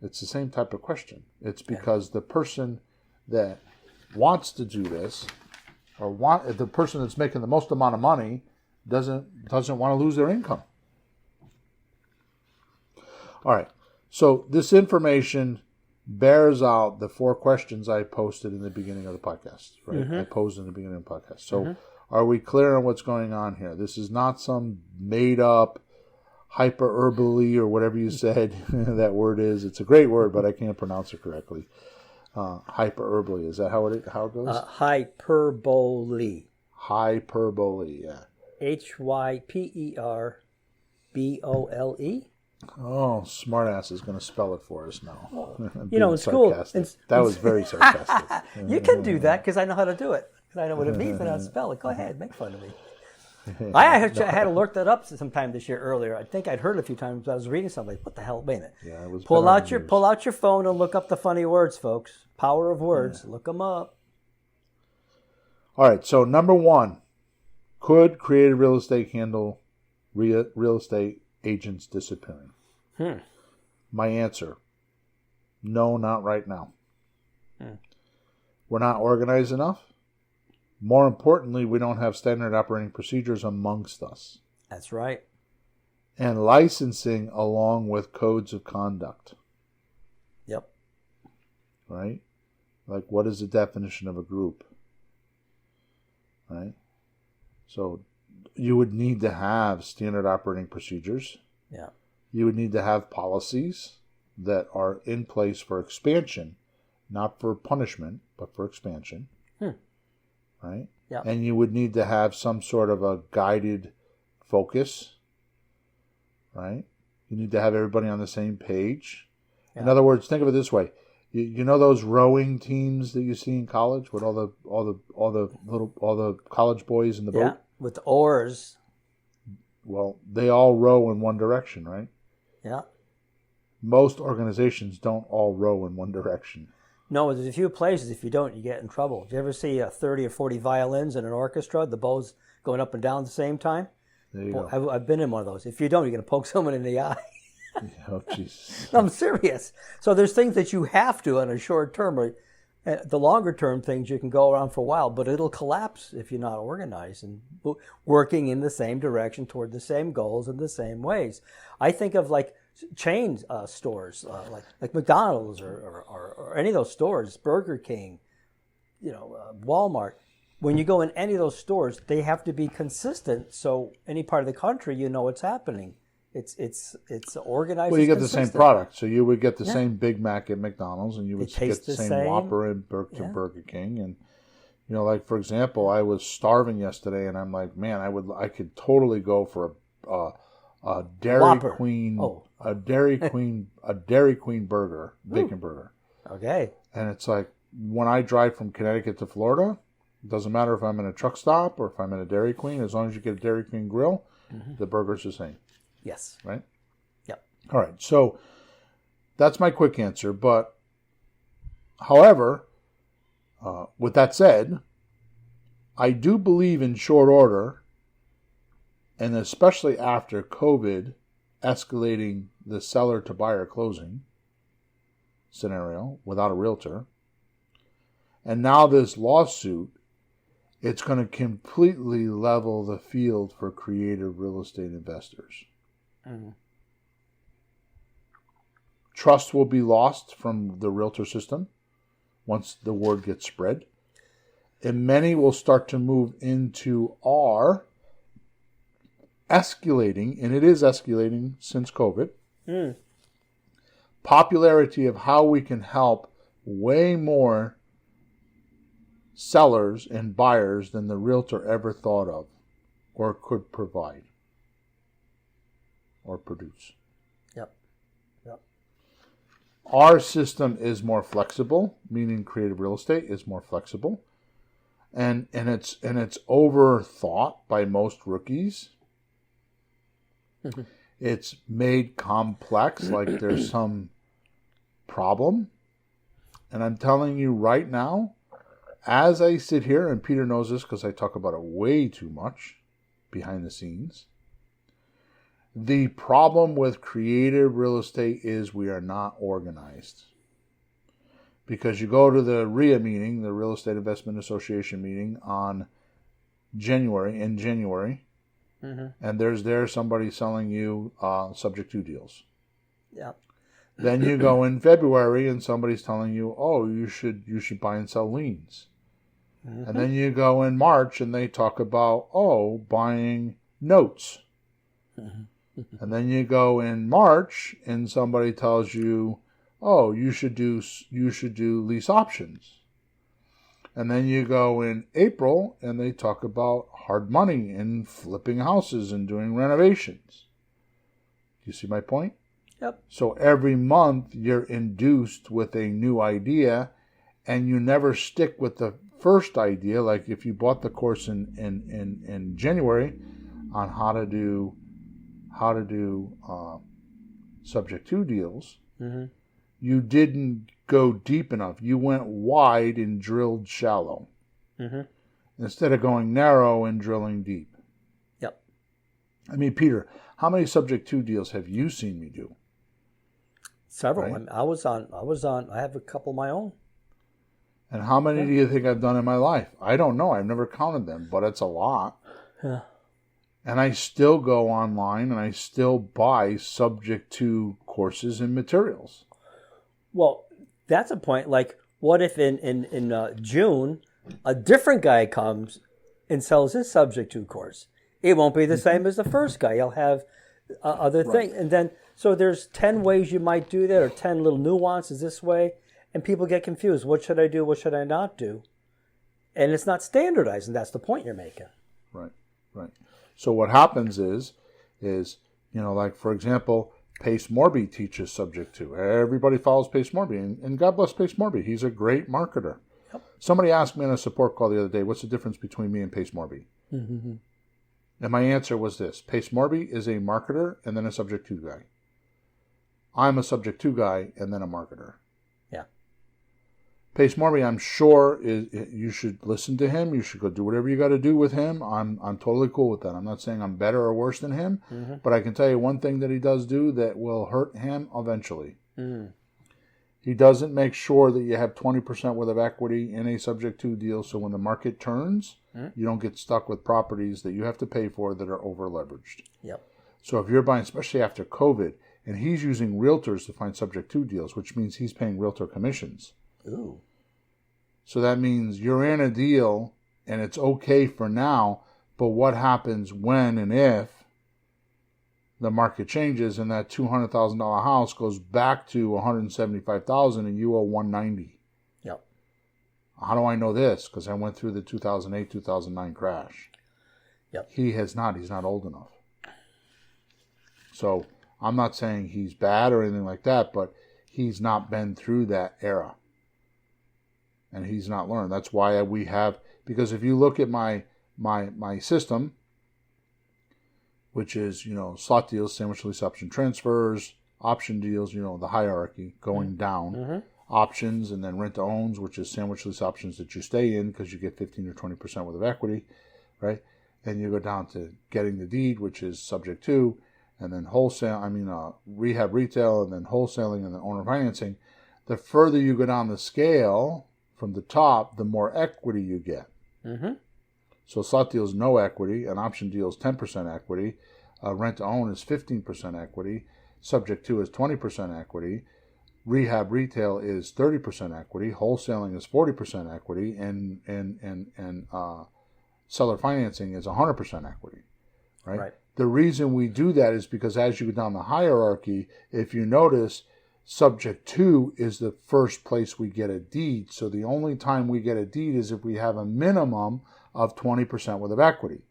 It's the same type of question. It's because the person that wants to do this, or the person that's making the most amount of money, doesn't want to lose their income. All right. So this information bears out the 4 questions I posted in the beginning of the podcast. Right? Mm-hmm. I posed in the beginning of the podcast. So are we clear on what's going on here? This is not some made up hyperbole or whatever you said that word is. It's a great word, but I can't pronounce it correctly. Hyperbole. Is that how it goes? Hyperbole. Hyperbole, yeah. Hyperbole. Oh, smartass is going to spell it for us now. In school. That was very sarcastic. You can do that because I know how to do it. Because I know what it means and how to spell it. Go ahead, make fun of me. I had to look that up sometime this year earlier. I think I'd heard it a few times. I was reading something. What the hell? Wait a minute. Yeah, it was pull out your phone and look up the funny words, folks. Power of words. Yeah. Look them up. All right. So number 1, could creative real estate handle real estate agents disappearing? My answer: no, not right now. We're not organized enough. More importantly, we don't have standard operating procedures amongst us. That's right. And licensing along with codes of conduct. Yep. Right? Like, what is the definition of a group? Right? So you would need to have standard operating procedures. Yeah. You would need to have policies that are in place for expansion, not for punishment, but for expansion. Right? Yeah. And you would need to have some sort of a guided focus. Right? You need to have everybody on the same page. Yeah. In other words, think of it this way. You know those rowing teams that you see in college with all the college boys in the boat? Yeah, with oars. Well, they all row in one direction, right? Yeah. Most organizations don't all row in one direction. No, there's a few places. If you don't, you get in trouble. Do you ever see 30 or 40 violins in an orchestra, the bows going up and down at the same time? There you go. I've been in one of those. If you don't, you're going to poke someone in the eye. Oh, jeez. No, I'm serious. So there's things that you have to on a short term. The longer term things you can go around for a while, but it'll collapse if you're not organized and working in the same direction toward the same goals in the same ways. I think of like chain stores, like McDonald's or any of those stores, Burger King, Walmart. When you go in any of those stores, they have to be consistent. So any part of the country, you know what's happening. It's organized. Well, you get the same product, so you would get the same Big Mac at McDonald's, and you would get the same Whopper at Burger King, and like for example, I was starving yesterday, and I'm like, man, I could totally go for a Dairy Whopper. Queen, a Dairy Queen burger, bacon burger. Okay. And it's like when I drive from Connecticut to Florida, it doesn't matter if I'm in a truck stop or if I'm in a Dairy Queen, as long as you get a Dairy Queen grill, the burger's the same. Yes. Right? Yep. All right. So that's my quick answer. But, however, with that said, I do believe in short order, and especially after COVID escalating the seller to buyer closing scenario without a realtor, and now this lawsuit, it's going to completely level the field for creative real estate investors. Trust will be lost from the realtor system once the word gets spread. And many will start to move into our escalating, and it is escalating since COVID, popularity of how we can help way more sellers and buyers than the realtor ever thought of or could provide or produce. Yep. Our system is more flexible, meaning creative real estate is more flexible, and it's overthought by most rookies. It's made complex, like there's some problem. And I'm telling you right now, as I sit here, and Peter knows this because I talk about it way too much behind the scenes, the problem with creative real estate is we are not organized. Because you go to the RIA meeting, the Real Estate Investment Association meeting in January, and there's somebody selling you subject to deals. Yeah. Then you go in February and somebody's telling you, oh, you should buy and sell liens. And then you go in March and they talk about, oh, buying notes. And then you go in March and somebody tells you, oh, you should do lease options. And then you go in April and they talk about hard money and flipping houses and doing renovations. Do you see my point? Yep. So every month you're induced with a new idea and you never stick with the first idea. Like if you bought the course in January on how to do subject to deals, you didn't go deep enough. You went wide and drilled shallow instead of going narrow and drilling deep. Yep. I mean, Peter, how many subject to deals have you seen me do? Several. Right? I was on. I have a couple of my own. And how many do you think I've done in my life? I don't know. I've never counted them, but it's a lot. Yeah. And I still go online and I still buy subject to courses and materials. Well, that's a point. Like, what if in June, a different guy comes and sells his subject to course? It won't be the same as the first guy. He'll have other things. And then, so there's 10 ways you might do that, or 10 little nuances this way. And people get confused. What should I do? What should I not do? And it's not standardized. And that's the point you're making. Right. So what happens is, like, for example, Pace Morby teaches subject to. Everybody follows Pace Morby. And God bless Pace Morby. He's a great marketer. Yep. Somebody asked me on a support call the other day, what's the difference between me and Pace Morby? And my answer was this. Pace Morby is a marketer and then a subject to guy. I'm a subject to guy and then a marketer. Yeah. Pace Morby, I'm sure you should listen to him. You should go do whatever you got to do with him. I'm totally cool with that. I'm not saying I'm better or worse than him, but I can tell you one thing that he does do that will hurt him eventually. He doesn't make sure that you have 20% worth of equity in a subject to deal, so when the market turns, you don't get stuck with properties that you have to pay for that are over leveraged. Yep. So if you're buying, especially after COVID, and he's using realtors to find subject to deals, which means he's paying realtor commissions. Ooh. So that means you're in a deal and it's okay for now, but what happens when and if the market changes and that $200,000 house goes back to $175,000 and you owe $190? Yep. How do I know this? Because I went through the 2008-2009 crash. Yep. He's not old enough. So I'm not saying he's bad or anything like that, but he's not been through that era. And he's not learned. That's why we have, because if you look at my system, which is, slot deals, sandwich lease option transfers, option deals, the hierarchy going down, options, and then rent to owns, which is sandwich lease options that you stay in because you get 15 or 20% worth of equity, right? Then you go down to getting the deed, which is subject to, and then rehab retail, and then wholesaling, and then owner financing. The further you go down the scale from the top, the more equity you get. So slot deal is no equity, an option deal is 10% equity, rent to own is 15% equity, subject to is 20% equity, rehab retail is 30% equity, wholesaling is 40% equity, and seller financing is 100% equity, right? The reason we do that is because as you go down the hierarchy, if you notice, subject to is the first place we get a deed. So the only time we get a deed is if we have a minimum of 20% worth of equity.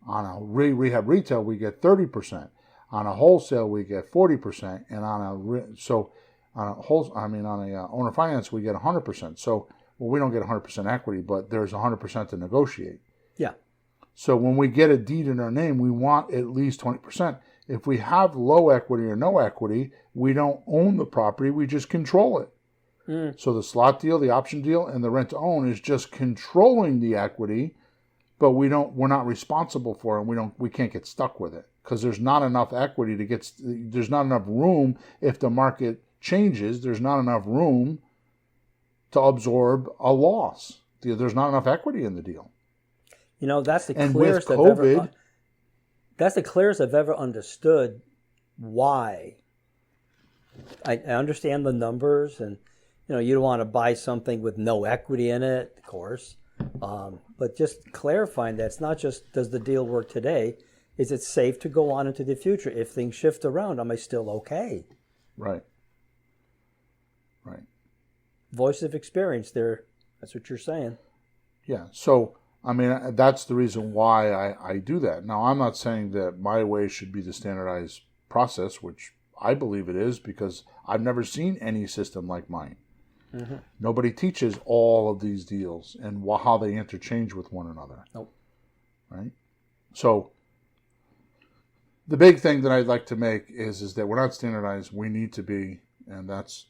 On a rehab retail, we get 30%. On a wholesale, we get 40%. And owner finance, we get 100%. So, well, we don't get 100% equity, but there's 100% to negotiate. Yeah. So when we get a deed in our name, we want at least 20%. If we have low equity or no equity, we don't own the property, we just control it. So the slot deal, the option deal, and the rent to own is just controlling the equity, but we're not responsible for it. We can't get stuck with it because there's not enough equity there's not enough room if the market changes, there's not enough room to absorb a loss. There's not enough equity in the deal. That's the And clearest with I've ever. COVID, That's the clearest I've ever understood why. I understand the numbers, and you don't want to buy something with no equity in it, of course. But just clarifying that it's not just does the deal work today, is it safe to go on into the future? If things shift around, am I still okay? Right. Voice of experience there. That's what you're saying. Yeah. So, that's the reason why I do that. Now, I'm not saying that my way should be the standardized process, which I believe it is because I've never seen any system like mine. Mm-hmm. Nobody teaches all of these deals and how they interchange with one another. Nope. Right? So, the big thing that I'd like to make is that we're not standardized. We need to be, and that's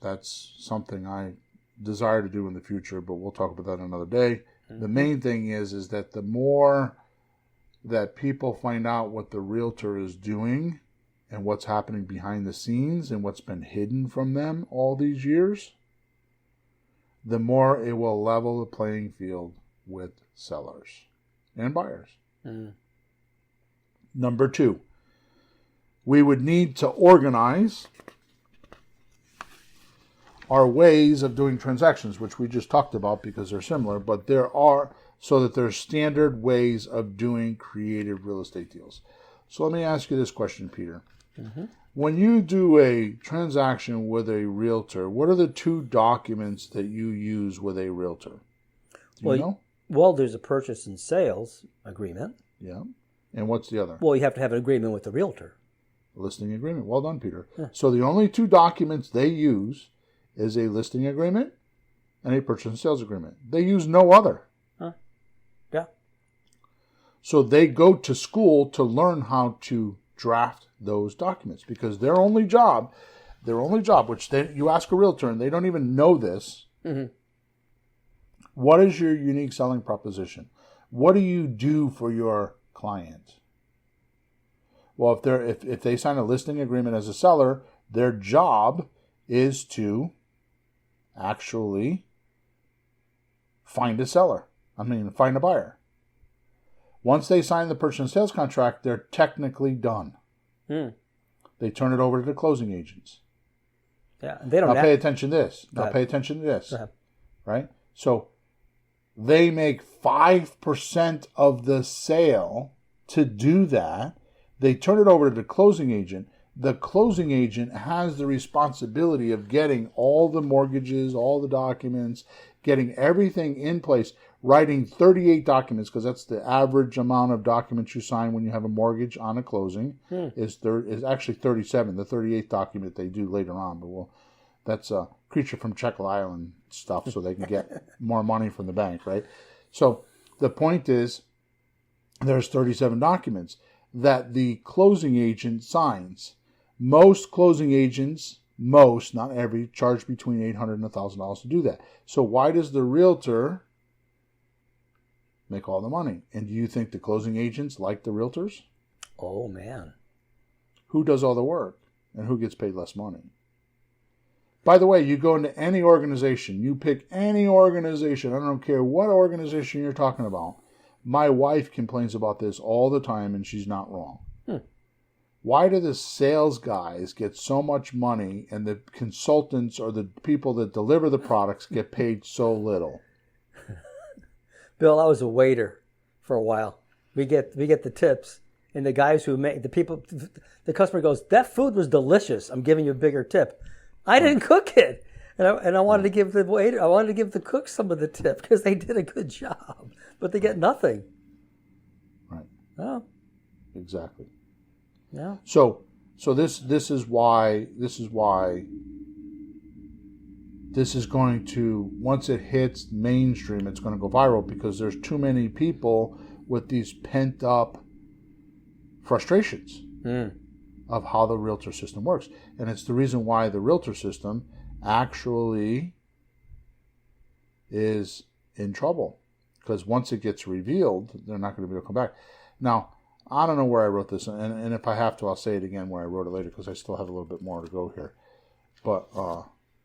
something I desire to do in the future, but we'll talk about that another day. Mm-hmm. The main thing is that the more that people find out what the realtor is doing and what's happening behind the scenes and what's been hidden from them all these years, the more it will level the playing field with sellers and buyers. Mm. Number 2, we would need to organize are ways of doing transactions, which we just talked about because they're similar, but there's standard ways of doing creative real estate deals. So let me ask you this question, Peter. Mm-hmm. When you do a transaction with a realtor, what are the 2 documents that you use with a realtor? Do you know? Well, there's a purchase and sales agreement. Yeah. And what's the other? Well, you have to have an agreement with the realtor. A listing agreement. Well done, Peter. Yeah. So the only 2 documents they use is a listing agreement and a purchase and sales agreement. They use no other. Huh. Yeah. So they go to school to learn how to draft those documents because their only job, which you ask a realtor and they don't even know this, mm-hmm. What is your unique selling proposition? What do you do for your client? Well, if they sign a listing agreement as a seller, their job is to actually find a buyer. Once they sign the purchase and sales contract, they're technically done. They turn it over to the closing agents. Yeah, they don't. Now pay attention to this. Pay attention to this. Right? So they make 5% of the sale to do that. They turn it over to the closing agent. The closing agent has the responsibility of getting all the mortgages, all the documents, getting everything in place, writing 38 documents, because that's the average amount of documents you sign when you have a mortgage on a closing, is actually 37. The 38th document they do later on, but that's a creature from Jekyll Island stuff, so they can get more money from the bank, right? So the point is, there's 37 documents that the closing agent signs. Most closing agents, not every, charge between $800 and $1,000 to do that. So why does the realtor make all the money? And do you think the closing agents like the realtors? Oh, man. Who does all the work and who gets paid less money? By the way, you go into any organization, you pick any organization, I don't care what organization you're talking about. My wife complains about this all the time, and she's not wrong. Why do the sales guys get so much money and the consultants or the people that deliver the products get paid so little? Bill, I was a waiter for a while. We get the tips, and the guys who make the customer goes, "That food was delicious. I'm giving you a bigger tip." I didn't cook it, and I wanted to give the cook some of the tip because they did a good job, but they get nothing. Right. Oh. Exactly. Yeah. So this is why this is going to, once it hits mainstream, it's going to go viral because there's too many people with these pent up frustrations of how the realtor system works. And it's the reason why the realtor system actually is in trouble. Because once it gets revealed, they're not going to be able to come back. Now, I don't know where I wrote this, and if I have to, I'll say it again where I wrote it later because I still have a little bit more to go here. But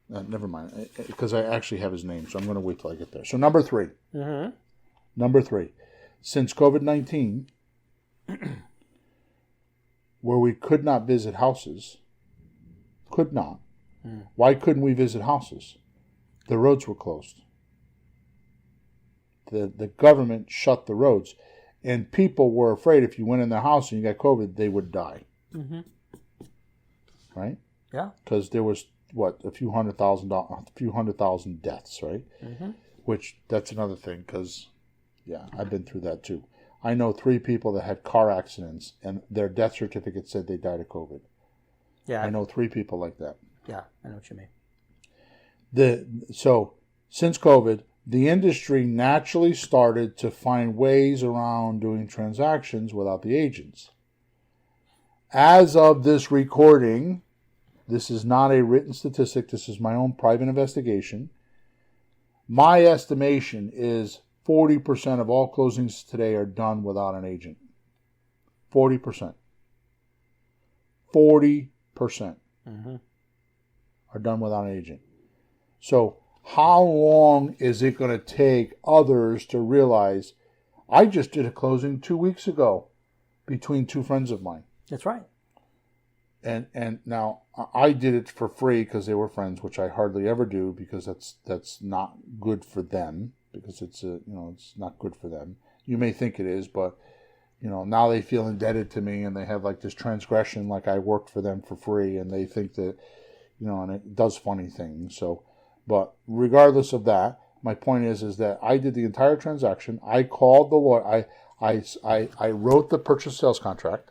never mind, because I actually have his name, so I'm going to wait till I get there. So number 3. Mm-hmm. Number 3. Since COVID-19, where we could not visit houses, why couldn't we visit houses? The roads were closed. The government shut the roads. And people were afraid if you went in their house and you got COVID, they would die. Mm-hmm. Right? Yeah. Because there was, a few hundred thousand deaths, right? Mm-hmm. Which, that's another thing, because, I've been through that too. I know 3 people that had car accidents, and their death certificate said they died of COVID. Yeah. I know 3 people like that. Yeah, I know what you mean. So, since COVID, the industry naturally started to find ways around doing transactions without the agents. As of this recording, this is not a written statistic, this is my own private investigation. My estimation is 40% of all closings today are done without an agent. 40%. 40% are done without an agent. So, how long is it going to take others to realize, I just did a closing 2 weeks ago between 2 friends of mine. That's right. And now I did it for free because they were friends, which I hardly ever do because that's not good for them because it's not good for them. You may think it is, but now they feel indebted to me and they have like this transgression, like I worked for them for free, and they think that and it does funny things. So. But regardless of that, my point is that I did the entire transaction. I called the lawyer. I wrote the purchase sales contract.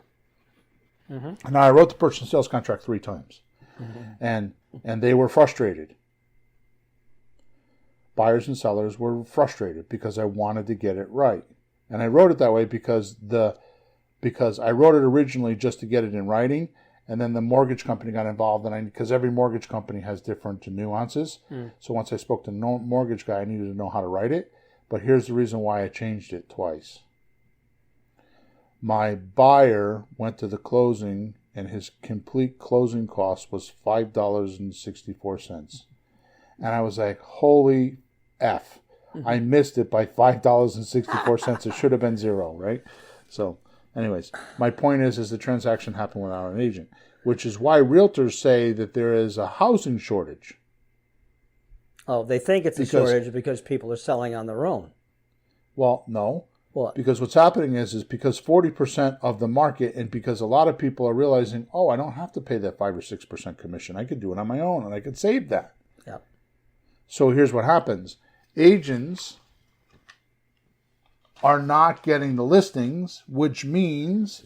Mm-hmm. And I wrote the purchase sales contract 3 times. Mm-hmm. And they were frustrated. Buyers and sellers were frustrated because I wanted to get it right. And I wrote it that way because I wrote it originally just to get it in writing. And then the mortgage company got involved, because every mortgage company has different nuances. So once I spoke to the mortgage guy, I needed to know how to write it. But here's the reason why I changed it twice. My buyer went to the closing, and his complete closing cost was $5.64. And I was like, holy F. I missed it by $5.64. It should have been 0, right? So... anyways, my point is the transaction happened without an agent, which is why realtors say that there is a housing shortage. Oh, they think it's a shortage because people are selling on their own. Well, no. What? Because what's happening is because 40% of the market, and because a lot of people are realizing, I don't have to pay that 5 or 6% commission. I could do it on my own, and I could save that. Yeah. So here's what happens. Agents are not getting the listings, which means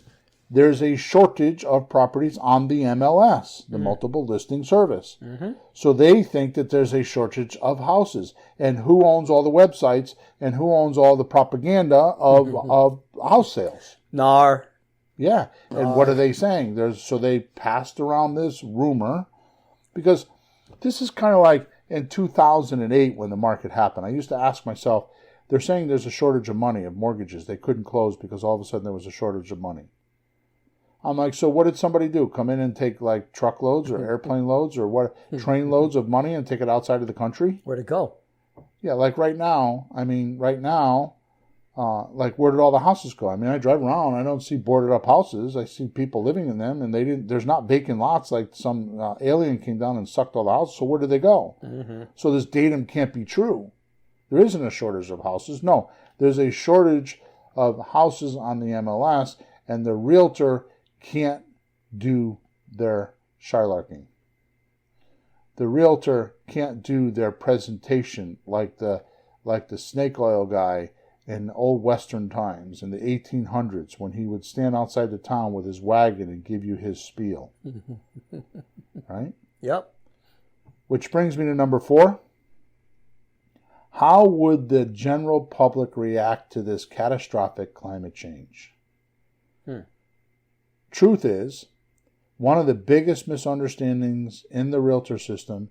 there's a shortage of properties on the MLS, the multiple listing service. Mm-hmm. So they think that there's a shortage of houses. And who owns all the websites and who owns all the propaganda of house sales? NAR. Yeah. And what are they saying? So they passed around this rumor because this is kind of like in 2008 when the market happened. I used to ask myself, they're saying there's a shortage of money, of mortgages. They couldn't close because all of a sudden there was a shortage of money. I'm like, so what did somebody do? Come in and take like truckloads or airplane loads or what? Train loads of money and take it outside of the country? Where'd it go? Yeah, like right now, like where did all the houses go? I mean, I drive around, I don't see boarded up houses. I see people living in them, and there's not vacant lots like some alien came down and sucked all the houses. So where did they go? Mm-hmm. So this datum can't be true. There isn't a shortage of houses. No, there's a shortage of houses on the MLS, and the realtor can't do their shylarking. The realtor can't do their presentation like the snake oil guy in old Western times in the 1800s when he would stand outside the town with his wagon and give you his spiel. Right? Yep. Which brings me to number 4. How would the general public react to this catastrophic climate change? Truth is, one of the biggest misunderstandings in the realtor system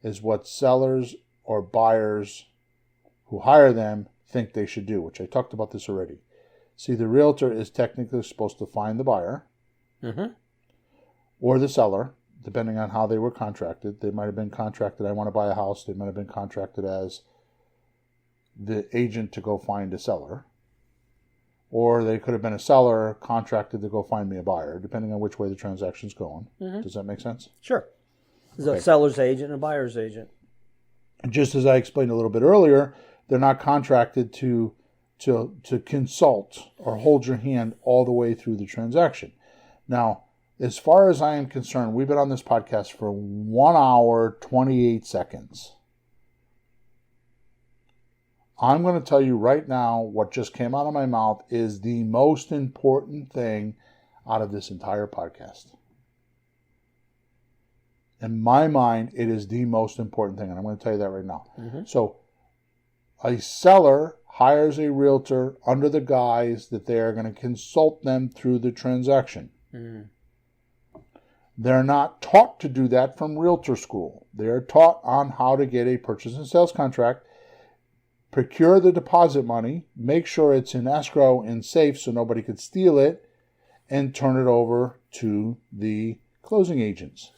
is what sellers or buyers who hire them think they should do, which I talked about this already. See, the realtor is technically supposed to find the buyer or the seller, depending on how they were contracted. They might have been contracted, I want to buy a house. They might have been contracted as the agent to go find a seller. Or they could have been a seller contracted to go find me a buyer, depending on which way the transaction's going. Does that make sense? Sure. There's a seller's agent and a buyer's agent. Just as I explained a little bit earlier, they're not contracted to consult or hold your hand all the way through the transaction. Now, as far as I am concerned, we've been on this podcast for 1 hour, 28 seconds. I'm going to tell you right now what just came out of my mouth is the most important thing out of this entire podcast. In my mind, it is the most important thing, and I'm going to tell you that right now. So, a seller hires a realtor under the guise that they are going to consult them through the transaction. They're not taught to do that from realtor school. They are taught on how to get a purchase and sales contract, procure the deposit money, make sure it's in escrow and safe so nobody could steal it, and turn it over to the closing agents,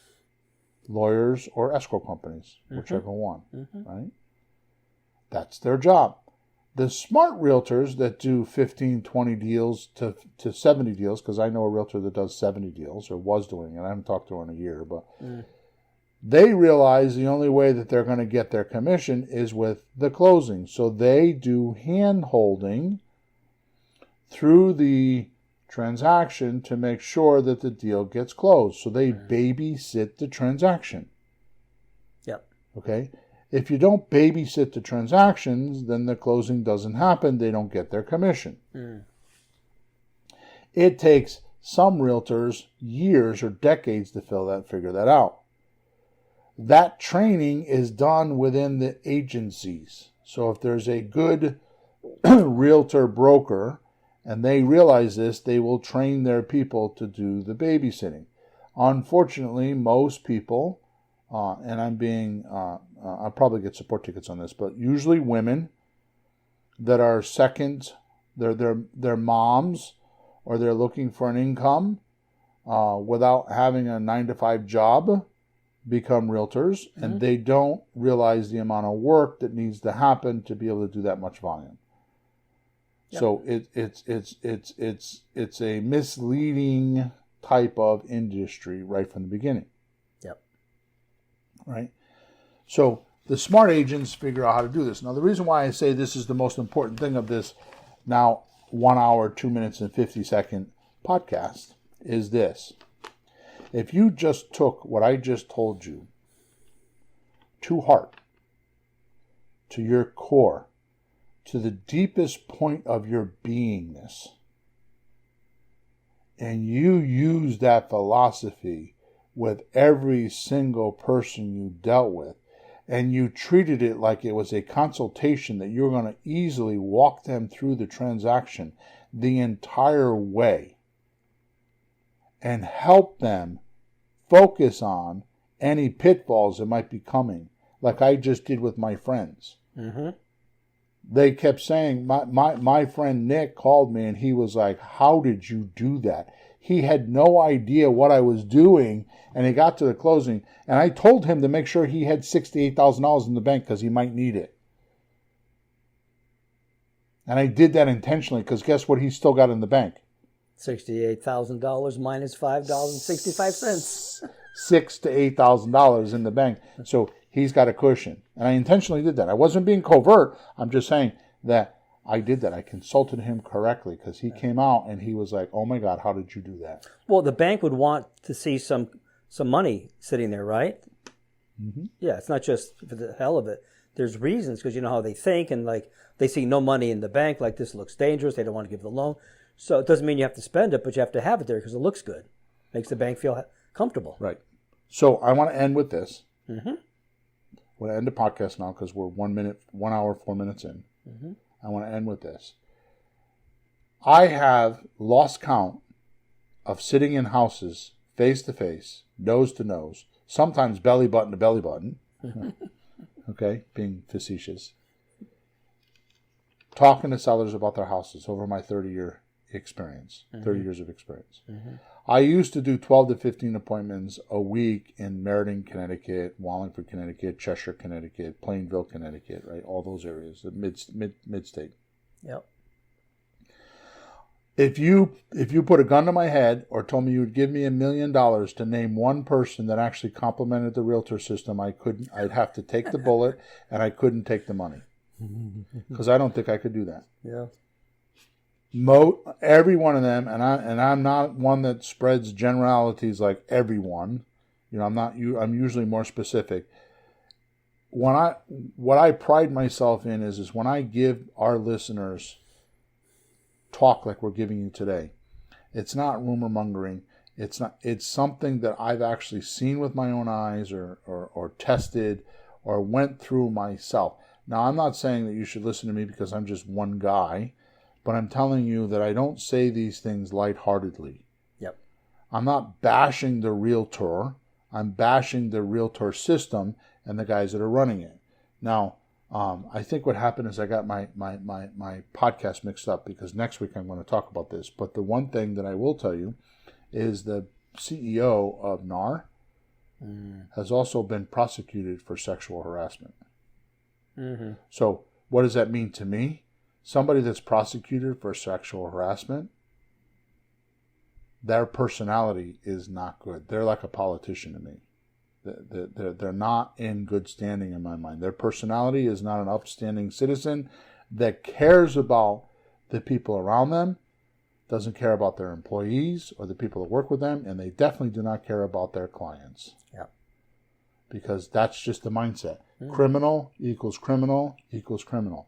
lawyers, or escrow companies, whichever one, right? That's their job. The smart realtors that do 15, 20 deals to 70 deals, because I know a realtor that does 70 deals, or was doing it. I haven't talked to her in a year, but they realize the only way that they're going to get their commission is with the closing. So they do hand-holding through the transaction to make sure that the deal gets closed. So they babysit the transaction. Yep. Okay? If you don't babysit the transactions, then the closing doesn't happen. They don't get their commission. It takes some realtors years or decades to figure that out. That training is done within the agencies. So if there's a good realtor broker and they realize this, they will train their people to do the babysitting. Unfortunately, most people, and I'll probably get support tickets on this, but usually women that are they're moms, or they're looking for an income without having a 9-to-5 job, become realtors, and they don't realize the amount of work that needs to happen to be able to do that much volume. Yep. So it's a misleading type of industry right from the beginning. Yep. Right. So the smart agents figure out how to do this. Now, the reason why I say this is the most important thing of this now 1 hour, 2 minutes and 50-second podcast is this. If you just took what I just told you to heart, to your core, to the deepest point of your beingness, and you use that philosophy with every single person you dealt with, and you treated it like it was a consultation that you're going to easily walk them through the transaction the entire way, and help them focus on any pitfalls that might be coming, like I just did with my friends. They kept saying, my friend Nick called me and he was like, how did you do that? He had no idea what I was doing, and he got to the closing, and I told him to make sure he had $68,000 in the bank because he might need it. And I did that intentionally because guess what he's still got in the bank? $68,000 minus $5.65. $6,000 to $8,000 in the bank. So he's got a cushion. And I intentionally did that. I wasn't being covert. I'm just saying that I did that. I consulted him correctly because he came out and he was like, oh my God, how did you do that? Well, the bank would want to see some money sitting there, right? Yeah, it's not just for the hell of it. There's reasons, because you know how they think, and like they see no money in the bank, like this looks dangerous, they don't want to give the loan. So it doesn't mean you have to spend it, but you have to have it there because it looks good. Makes the bank feel comfortable. Right. So I want to end with this. want to end the podcast now because we're 1 hour, 4 minutes in. Mm-hmm. I want to end with this. I have lost count of sitting in houses face to face, nose to nose, sometimes belly button to belly button. Okay, being facetious. Talking to sellers about their houses over my 30-year experience, 30 years of experience. Mm-hmm. I used to do 12 to 15 appointments a week in Meriden, Connecticut, Wallingford, Connecticut, Cheshire, Connecticut, Plainville, Connecticut, right? All those areas, the mid-state. Yep. If you put a gun to my head or told me you would give me $1 million to name one person that actually complimented the Realtor system, I'd have to take the bullet and I couldn't take the money. Because I don't think I could do that. Yeah. Every one of them, and I'm not one that spreads generalities like everyone. I'm usually more specific. What I pride myself in is when I give our listeners talk like we're giving you today. It's not rumor mongering. It's something that I've actually seen with my own eyes or tested or went through myself. Now, I'm not saying that you should listen to me because I'm just one guy, but I'm telling you that I don't say these things lightheartedly. Yep. I'm not bashing the Realtor. I'm bashing the Realtor system and the guys that are running it. Now, I think what happened is I got my podcast mixed up because next week I'm going to talk about this. But the one thing that I will tell you is the CEO of NAR has also been prosecuted for sexual harassment. Mm-hmm. So what does that mean to me? Somebody that's prosecuted for sexual harassment, their personality is not good. They're like a politician to me. They're not in good standing in my mind. Their personality is not an upstanding citizen that cares about the people around them, doesn't care about their employees or the people that work with them, and they definitely do not care about their clients. Yeah. Because that's just the mindset. Criminal equals criminal equals criminal.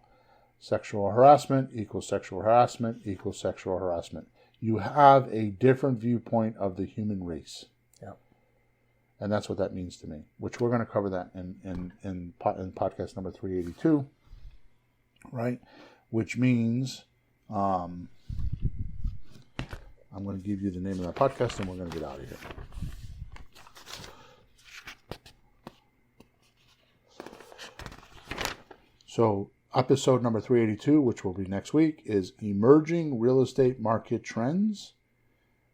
Sexual harassment equals sexual harassment equals sexual harassment. You have a different viewpoint of the human race. And that's what that means to me, which we're going to cover that in podcast number 382, right? Which means I'm going to give you the name of that podcast and we're going to get out of here. So episode number 382, which will be next week, is Emerging Real Estate Market Trends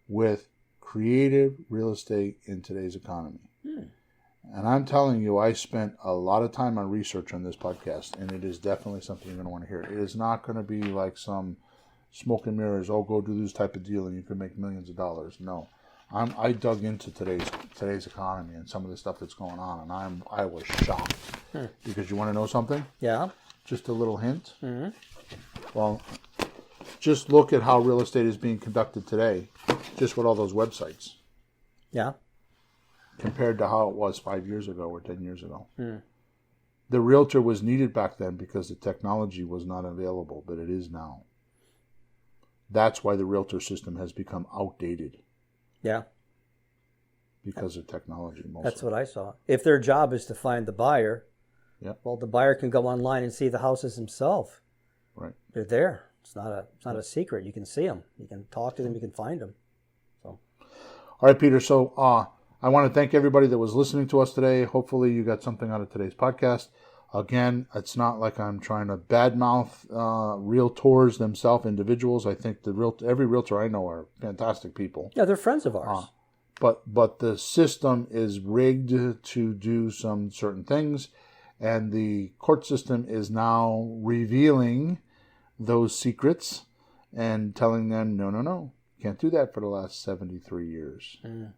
with Creative Real Estate in Today's Economy. And I'm telling you, I spent a lot of time on research on this podcast, and it is definitely something you're going to want to hear. It is not going to be like some smoke and mirrors, go do this type of deal and you can make millions of dollars. No. I dug into today's economy and some of the stuff that's going on, and I was shocked. Because you want to know something? Yeah. Just a little hint. Mm-hmm. Well, just look at how real estate is being conducted today, just with all those websites. Yeah. Compared to how it was 5 years ago or 10 years ago. The Realtor was needed back then because the technology was not available, but it is now. That's why the Realtor system has become outdated. Yeah. Because of technology, mostly. That's what I saw. If their job is to find the buyer, well, the buyer can go online and see the houses himself. Right. They're there. It's not a secret. You can see them. You can talk to them. You can find them. So. All right, Peter. So I want to thank everybody that was listening to us today. Hopefully you got something out of today's podcast. Again, it's not like I'm trying to badmouth realtors themselves, individuals. I think every realtor I know are fantastic people. Yeah, they're friends of ours. But the system is rigged to do some certain things, and the court system is now revealing those secrets and telling them, no, can't do that for the last 73 years. And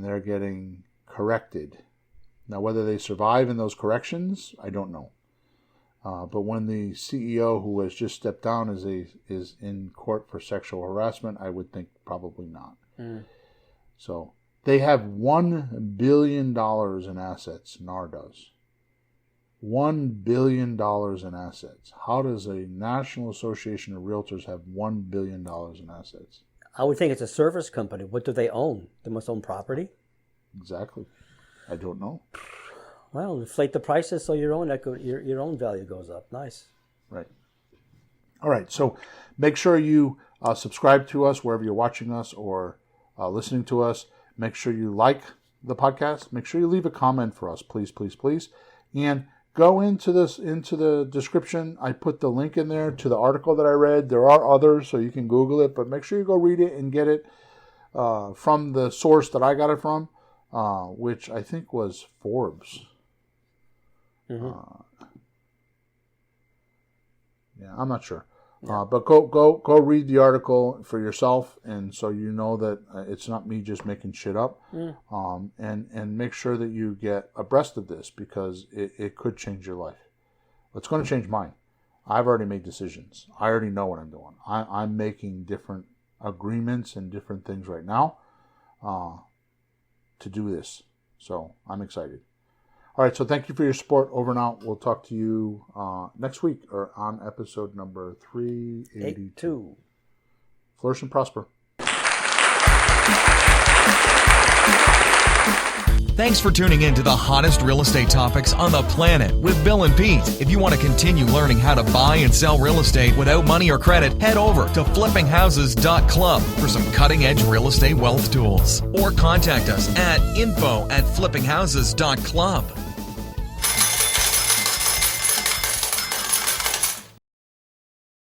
they're getting corrected. Now, whether they survive in those corrections, I don't know. But when the CEO who has just stepped down is in court for sexual harassment, I would think probably not. So they have $1 billion in assets, NAR does. $1 billion in assets. How does a National Association of Realtors have $1 billion in assets? I would think it's a service company. What do they own? They must own property? Exactly. I don't know. Well, inflate the prices so your own value goes up. Nice. Right. All right. So make sure you subscribe to us wherever you're watching us or listening to us. Make sure you like the podcast. Make sure you leave a comment for us, please, please, please. And go into the description. I put the link in there to the article that I read. There are others, so you can Google it, but make sure you go read it and get it from the source that I got it from, which I think was Forbes. Mm-hmm. I'm not sure. Yeah. But go read the article for yourself, and so you know that it's not me just making shit up. And make sure that you get abreast of this, because it could change your life. It's going to change mine. I've already made decisions. I already know what I'm doing. I'm making different agreements and different things right now to do this. So I'm excited. All right, so thank you for your support. Over and out. We'll talk to you next week or on episode number 382. Flourish and prosper. Thanks for tuning in to the hottest real estate topics on the planet with Bill and Pete. If you want to continue learning how to buy and sell real estate without money or credit, head over to flippinghouses.club for some cutting-edge real estate wealth tools. Or contact us at info@flippinghouses.club.